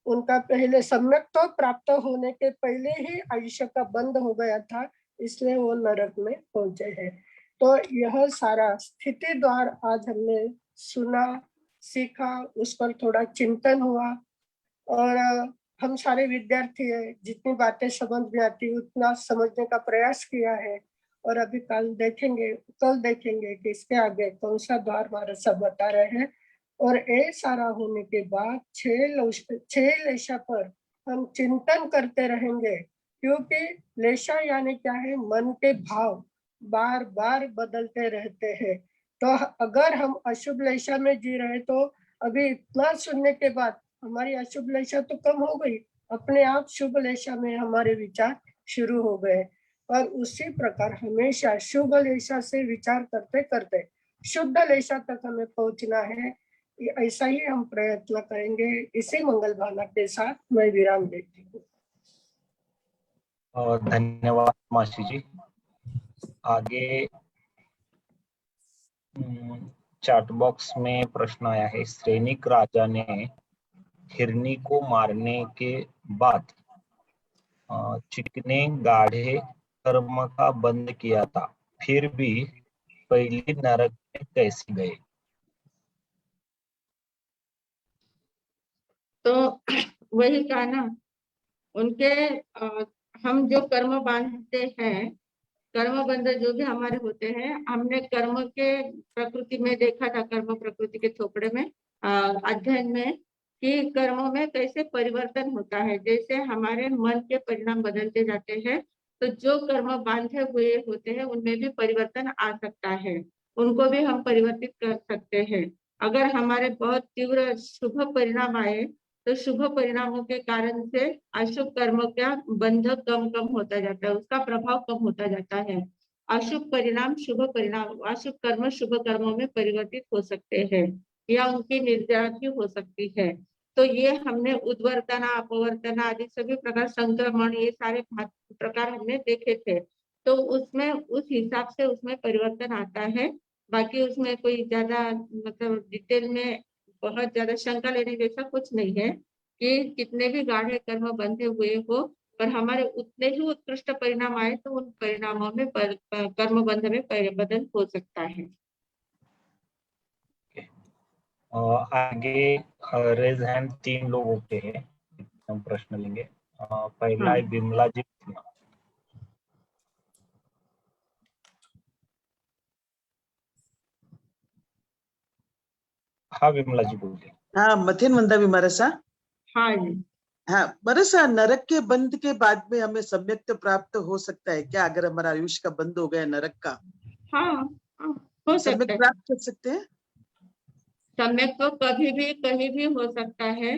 C: उनका पहले, सम्यक तो प्राप्त होने के पहले ही आयुष्य का बंध हो गया था, इसलिए वो नरक में पहुंचे हैं। तो यह सारा स्थिति द्वार आज हमने सुना, सीखा, उस पर थोड़ा चिंतन हुआ और हम सारे विद्यार्थी हैं, जितनी बातें समझ में आती उतना समझने का प्रयास किया है। और अभी कल देखेंगे कि इसके आगे कौन सा द्वार हमारा सब बता रहे हैं। और ये सारा होने के बाद 6 लेशा पर हम चिंतन करते रहेंगे, क्योंकि लेशा यानी क्या है, मन के भाव बार बार बदलते रहते हैं। तो अगर हम अशुभ लेशा में जी रहे तो अभी इतना सुनने के बाद हमारी अशुभ लेशा तो कम हो गई, अपने आप शुभ लेशा में हमारे विचार शुरू हो गए। और उसी प्रकार हमेशा शुभ लेशा से विचार करते करते शुद्ध लेशा तक हमें पहुंचना है। ऐसा ही हम प्रयत्न करेंगे। इसी मंगल भावना के साथ मैं विराम देती हूँ।
A: धन्यवाद मासी जी। आगे चैट बॉक्स में प्रश्न आया है, सैनिक राजा ने हिरनी को मारने के बाद चिकने गाढ़े कर्म का बंद किया था, फिर भी पहली नरक में कैसे गए?
B: तो वही कहा ना, उनके हम जो कर्म बांधते हैं, कर्म बंध जो भी हमारे होते हैं, हमने कर्म के प्रकृति में देखा था, कर्म प्रकृति के थोपड़े में अध्ययन में, कि कर्मों में कैसे परिवर्तन होता है। जैसे हमारे मन के परिणाम बदलते जाते हैं, तो जो कर्म बांधे हुए होते हैं उनमें भी परिवर्तन आ सकता है, उनको भी हम परिवर्तित कर सकते हैं। अगर हमारे बहुत तीव्र शुभ परिणाम आए तो शुभ परिणामों के कारण से अशुभ कर्मों का बंध कम कम होता जाता है, उसका प्रभाव कम होता जाता है। अशुभ परिणाम शुभ परिणाम, अशुभ कर्म शुभ कर्मों में परिवर्तित हो सकते हैं या उनकी निर्जरा भी हो सकती है। तो ये हमने उद्वर्तना अपवर्तना आदि सभी प्रकार, संक्रमण, ये सारे प्रकार हमने देखे थे। तो उसमें उस हिसाब से उसमें परिवर्तन आता है। बाकी उसमें कोई ज्यादा मतलब डिटेल में बहुत ज्यादा शंका लेने जैसा कुछ नहीं है कि कितने भी गाढ़े कर्म बंधे हुए हो, पर हमारे उतने ही उत्कृष्ट परिणाम आए तो उन परिणामों में कर्म बंध में परिवर्तन हो सकता है।
A: आगे रेज हैंड 3 लोगों के हैं, हम प्रश्न लेंगे। पहला है विमला जी। हाँ विमला जी बोलिए।
D: हाँ, मथेन वंदा विमारसा।
B: हाँ जी।
D: हाँ बरसा, नरक के बंद के बाद में हमें सम्यक प्राप्त हो सकता है क्या? अगर हमारा आयुष्य का बंद हो गया नरक का,
B: हाँ, हो सकता
D: सम्यक
B: है।
D: प्राप्त कर सकते हैं?
B: सम्यक तो कभी भी कहीं भी हो सकता है।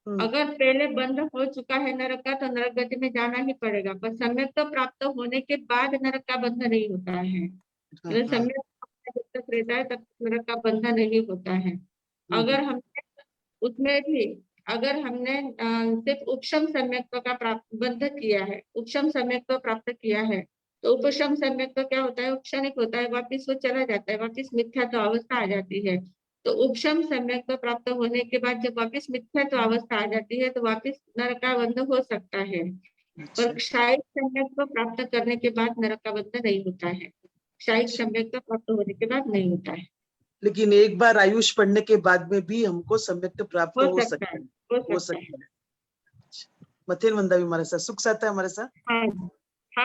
B: अगर पहले बंद हो चुका है नरक का तो नरक गति में जाना ही पड़ेगा, पर सम्यक तो प्राप्त होने के बाद नरक का बंध नहीं होता है। मतलब सम्यक जब तक रहता है तब तक नरक का बंध नहीं होता है। अगर हमने उसमें भी अगर हमने सिर्फ उपशम सम्यक का प्राप्त बंध किया है, उपशम सम्यक को प्राप्त किया है, तो उपशम सम्यक तो क्या होता है, क्षणिक होता है, वापिस वो चला जाता है, वापिस मिथ्यात्व अवस्था आ जाती है। तो उपशम सम्यक को प्राप्त होने के बाद जब वापिस मिथ्यात्व अवस्था आ जाती है तो वापिस नरक का बंध हो सकता है। पर क्षायिक सम्यक को प्राप्त करने के बाद नरक का बंध नहीं होता है। क्षायिक सम्यक को प्राप्त होने के बाद नहीं होता है।
D: लेकिन एक बार आयुष पढ़ने के बाद में भी हमको सम्यक प्राप्त हो सकता है।
B: हो सकता है।
D: मथेन वंदा विमारसा, सुख साथ है हमारे साथ।
B: हाँ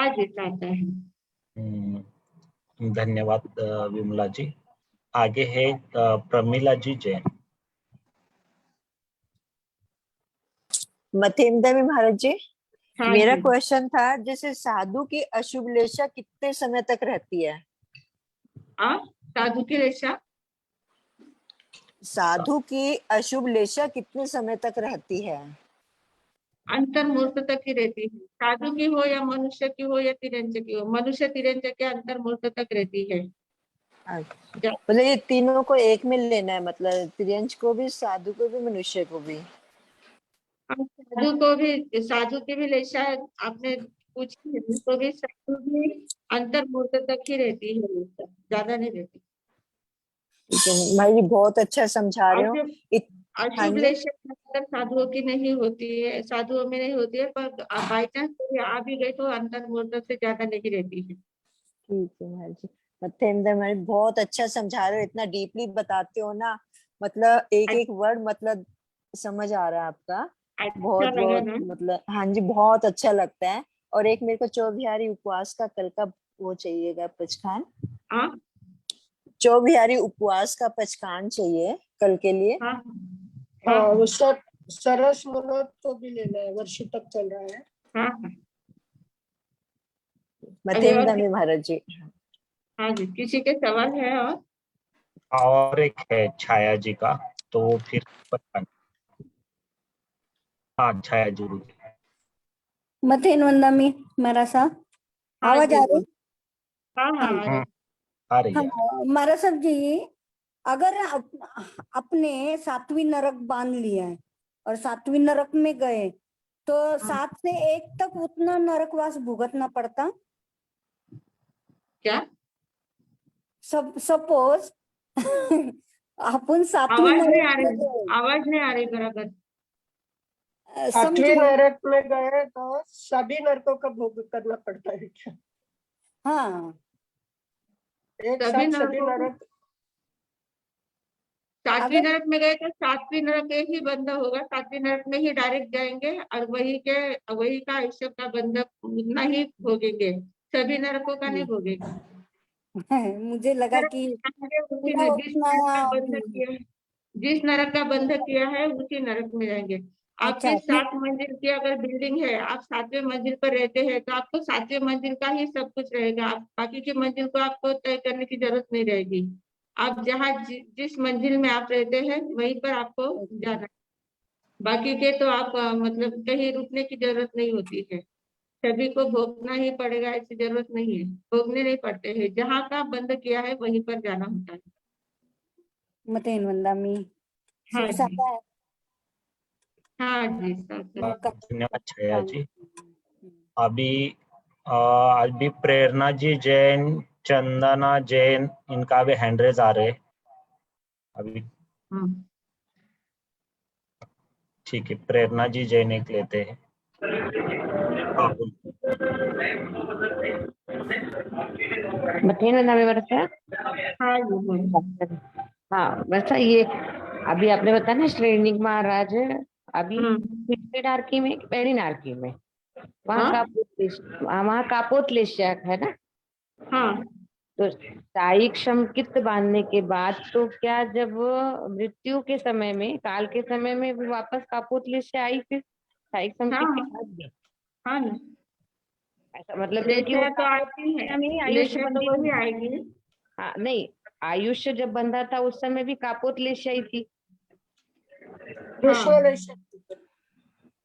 B: जी, साथ है।
A: धन्यवाद विमला जी। आगे है प्रमिला जी जैन।
E: मथेंद्र में महाराज जी,
B: हाँ
E: मेरा
B: जी।
E: क्वेश्चन था, जैसे साधु की अशुभ लेशा कितने समय तक रहती है?
B: साधु की रेशा
E: साधु की अशुभ लेशा कितने समय तक रहती है?
B: अंतर्मुहूर्त तक ही रहती है। साधु की हो या मनुष्य की हो या तिरंज की हो, मनुष्य तिरंज के अंतर्मुहूर्त तक रहती है।
E: अच्छा, मतलब ये तीनों को एक में लेना है, मतलब त्रियंश को भी, साधु को भी, मनुष्य को भी।
B: साधु की भी लेशा आपने पूछी है, तो भी साधु भी अंतर्मुहूर्त तक ही रहती है, लेशा ज्यादा नहीं रहती।
E: ठीक है भाई जी, बहुत अच्छा समझा रहे हो। हाँ
B: अशुभ
E: जी,
B: लेशा साधुओं की नहीं होती है, साधुओं में नहीं होती है, पर बाई चांस आ भी गई तो अंतर्मुहूर्त से ज्यादा नहीं रहती है।
E: ठीक है महाराज जी। मथेंद्र महाराज बहुत अच्छा समझा रहे हो, इतना डीपली बताते हो ना, मतलब एक एक वर्ड मतलब समझ आ रहा है आपका।
B: अच्छा
E: बहुत
B: लगा
E: बहुत
B: ना?
E: मतलब, हाँ जी, बहुत अच्छा लगता है। और एक मेरे को चौबिहारी उपवास का कल का वो चाहिएगा, पचखान।
B: हाँ
E: चौबिहारी उपवास का पचखान चाहिए कल के लिए।
B: हाँ
C: हाँ,
B: हाँ
C: वो सरस मनोज को भी लेना है, वर्ष तक चल रहा है।
B: हाँ।
E: मथेंद्र में महाराज जी।
B: हाँ जी, किसी के सवाल है?
A: और एक है छाया जी का, तो वो फिर पता नहीं। हाँ, छाया जरूर।
F: मथेन वंदामी मारा साहब,
B: हाँ
F: आवाज
B: जी
F: आ
B: बोल।
F: रही?
B: हाँ हाँ
F: हाँ
B: आ रही।
A: आ रही
F: हाँ,
A: है।
F: मारा साहब जी, अगर अपने सातवीं नरक बांध लिया है और सातवीं नरक में गए, तो 7 से 1 तक उतना नरकवास भुगतना पड़ता?
B: क्या?
F: सपोज अपन 7वीं
B: आवाज नहीं
F: नरक
B: आ
F: में
B: रही,
F: गए,
B: आवाज नहीं आ रही बराबर।
C: आठवीं
F: समझे?
C: नरक में गए तो सभी नरकों का भोग करना पड़ता है क्या?
F: हाँ,
C: एक
B: सभी
C: साथ सभी
B: नरकों को,
C: नरक?
B: सातवीं
F: अगर
B: नरक में गए तो सातवीं नरक एक ही बंध होगा, सातवीं नरक में ही डायरेक्ट जाएंगे और वही का आयुष्य का बंधक उतना ही भोगेंगे, सभी नरकों का नहीं भोगेंगे।
F: मुझे लगा
B: नरक
F: कि
B: जाएंगे
F: पूरा
B: जिस
F: उतना।
B: नरक का बंधक किया है, जिस नरक का बंधक किया है उसी नरक में जाएंगे।
F: अच्छा,
B: आपकी
F: फिर
B: 7 मंजिल की अगर बिल्डिंग है, आप 7वें मंजिल पर रहते हैं, तो आपको 7वें मंजिल का ही सब कुछ रहेगा, आप बाकी की मंजिल को आपको तय करने की जरूरत नहीं रहेगी। आप जहाँ जिस मंजिल में आप रहते हैं वहीं पर आपको जाना है। बाकी के तो आप मतलब कहीं रुकने की जरूरत नहीं होती है, सभी को भोगना ही पड़ेगा ऐसी जरूरत नहीं है, भोगने नहीं पड़ते हैं, जहाँ का बंद किया है वहीं पर जाना होता है।
F: मतेन वंदामी
B: हाँ
F: शिव
B: जी।
F: साका है।
B: हाँ जी, सब
A: धन्यवाद छाया जी। अभी अभी प्रेरणा जी जैन, चंदना जैन, इनका भी हैंड रेज आ रहे हैं अभी।
B: हाँ।
A: ठीक है, प्रेरणा जी जैन एक लेते हैं। हाँ बोल।
G: मथेन नामे वर्षा।
B: हाँ जी बोलो।
G: हाँ वैसा ये अभी आपने बताया ना, श्रेणिक महाराज अभी पिछली नारकी में पहली नारकी में
B: हाँ
G: वहाँ कापोतलेश्या है ना।
B: हाँ
G: तो सायिक शमकित बांधने के बाद तो क्या जब मृत्यु के समय में, काल के समय में वो वापस कापोतलेश्या आई फिर सायिक शमकित के
B: हाँ
G: बाद भी?
B: हाँ ना,
G: ऐसा मतलब, क्योंकि वो
B: लेशा तो आती है,
G: कापोतलेश्या में ही आयुष्य
B: लेशा तो
G: बंधी
B: वही
G: थी।
B: आएगी।
G: हाँ नहीं, आयुष्य जब बंधा था उस समय भी कापोतलेश्या ही थी।
B: हाँ,
C: कृष्ण रेशा।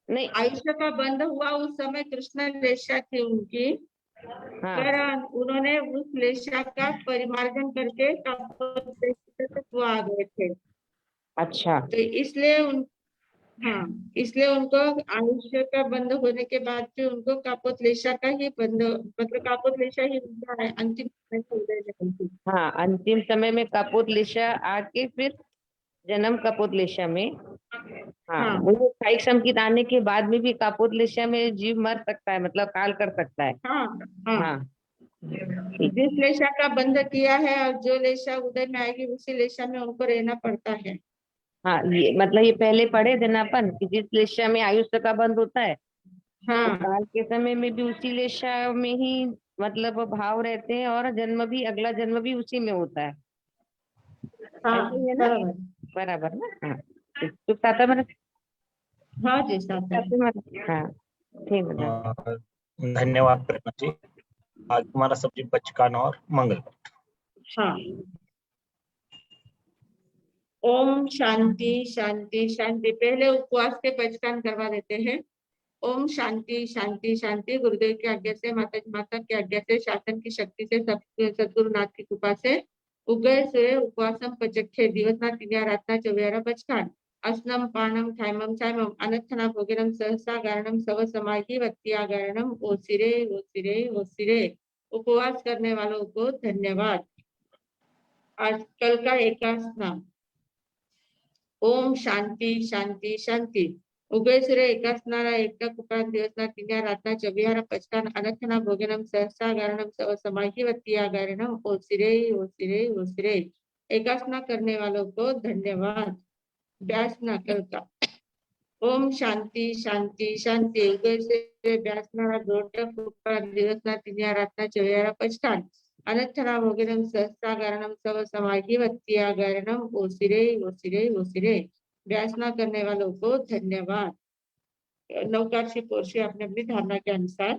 G: नहीं।
B: आयुष्य का बंध हुआ उस समय कृष्ण लेशा थी उनकी,
G: हाँ
B: पर उन्होंने उस लेशा का परिमार्जन करके कापोतलेशा तक वो आ गए थे,
G: अच्छा।
B: तो इसलिए हाँ, इसलिए उनको आयुष्य का बंध होने के बाद भी उनको कापोतलेशा का ही बंध, मतलब कापोतलेशा ही उनका है, अंतिम समय में उदय नहीं थी।
G: हाँ अंतिम समय में कापोतलेशा आके फिर जन्म कापोतलेशा में। हाँ
B: हाँ
G: वो कायिक संकेत आने के बाद में भी कापोतलेशा में जीव मर सकता है, मतलब काल कर सकता है।
B: हाँ हाँ,
G: हाँ ठीक।
B: जिस लेशा का बंध किया है और जो लेशा उदय में आएगी उसी लेशा में उनको रहना पड़ता है।
G: हाँ ये मतलब ये पहले पढ़े थे ना अपन कि जिस लेशा में आयुष्य का बंध होता है, तो
B: हाँ
G: काल के समय में भी उसी लेशा में ही मतलब भाव रहते हैं, और जन्म भी, अगला जन्म भी उसी में होता है।
B: हाँ
G: ऐसे ही है ना?
B: बराबर।
G: बराबर ना? हाँ चुप था मेरा।
B: हाँ जी साथ में।
G: हाँ ठीक बता।
A: धन्यवाद प्रेरणा जी। आज तुम्हारा सब्जेक्ट बचकान और मंगल।
B: हाँ। ओम शांति शांति शांति। पहले उपवास के पचकान करवा देते हैं। ओम शांति शांति शांति। गुरुदेव की आज्ञा से, माता की आज्ञा से, शासन की शक्ति से, सद्गुरुनाथ की कृपा से उगय सूर्य उपवासम पचक्षे दिवसना तिन्या रातना चव्यारा पचकान अस्नम पानम थाइमम चाइमम अनर्थना भोगिनम सहसा गारणम सव समाहि वत्तिया गारणम ओसिरे ओसिरे ओसिरे। उपवास करने वालों को धन्यवाद। आज कल का एकादश ओम शांति शांति शांति। उगय सूर्य एकासनारा एकटक उपरांत दिवसना तिन्या रातना चव्यारा पचकान अनर्थना भोजनम सहसा गारणम सव समाहि वत्तिया गारणम ओसिरे ओसिरे ओसिरे। एकासना करने वालों को धन्यवाद। व्यासना कल का ओम शांति शांति शांति। उगय सूर्य व्यासनारा दोटक उपरांत दिवसना तिन्या रातना चव्यारा पचकान अनर्थना भोजनम सहसा गारणम सव समाहि वत्तिया गारणम ओसिरे ओसिरे ओसिरे। व्यासना करने वालों को धन्यवाद। नवकार्षी पोर्शी अपने अपनी धारणा के अनुसार।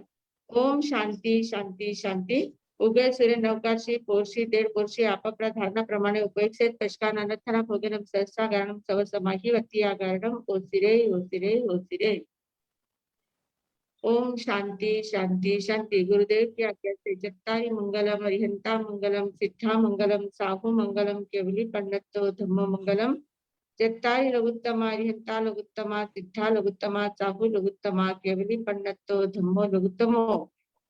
B: ओम शांति शांति शांति। उगय सूर्य नवकार्षी पोर्शी 1.5 पोर्शी आपापल्या धारणा प्रमाणे उपयुक्त पचकान अनर्थना भोजनम सहसा गारणम सव समाहि वत्तिया गारणम ओसिरे ओसिरे ओसिरे। ओम शांति शांति शांति। गुरुदेव की आज्ञा से जत्ताई मंगलम अरिहंता मंगलम सिद्धा मंगलम साहु मंगलम केवली पंडितो धम्म मंगलम जत्ताई लघुत्तमा अरिहंता लघुत्तमा सिद्धा लघुत्तमा साहु लघुत्तमा केवली पंडितो धम्मो लघुत्तमो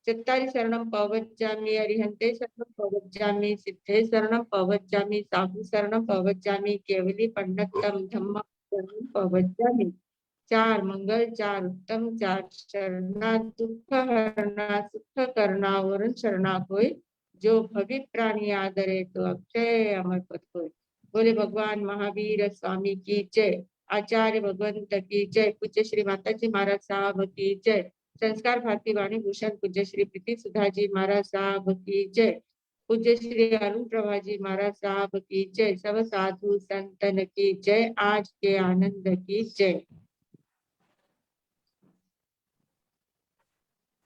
B: चत्तारि शरणं पवज्जामि अरिहंते शरणं पवज्जामि सिद्धे शरणं पवज्जामि साहु शरणं पवज्जामि केवली पंडितम धम्म शरणं पवज्जामि। 4 मंगल, 4 उत्तम, 4 शरणा दुख हरना सुख करना वरुण शरणा कोई जो भवि प्राणी आदरे तो अक्षय अमर पद कोई। बोले भगवान महावीर स्वामी की जय। आचार्य भगवंत की जय। पूज्य श्री माता जी महाराज साहब की जय। संस्कार भारती वाणी भूषण पूज्य श्री प्रीति सुधा जी महाराज साहब की जय। पूज्य श्री अरुण प्रभा जी महाराज साहब की जय। सब साधु संतन की जय। आज के आनंद की जय।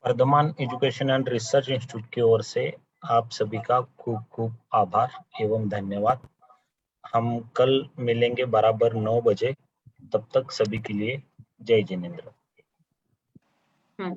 A: Vardhaman education and research institute की ओर से आप सभी का खूब खूब आभार एवं धन्यवाद। हम कल मिलेंगे बराबर 9 बजे। तब तक सभी के लिए जय जिनेंद्र।
B: हाँ।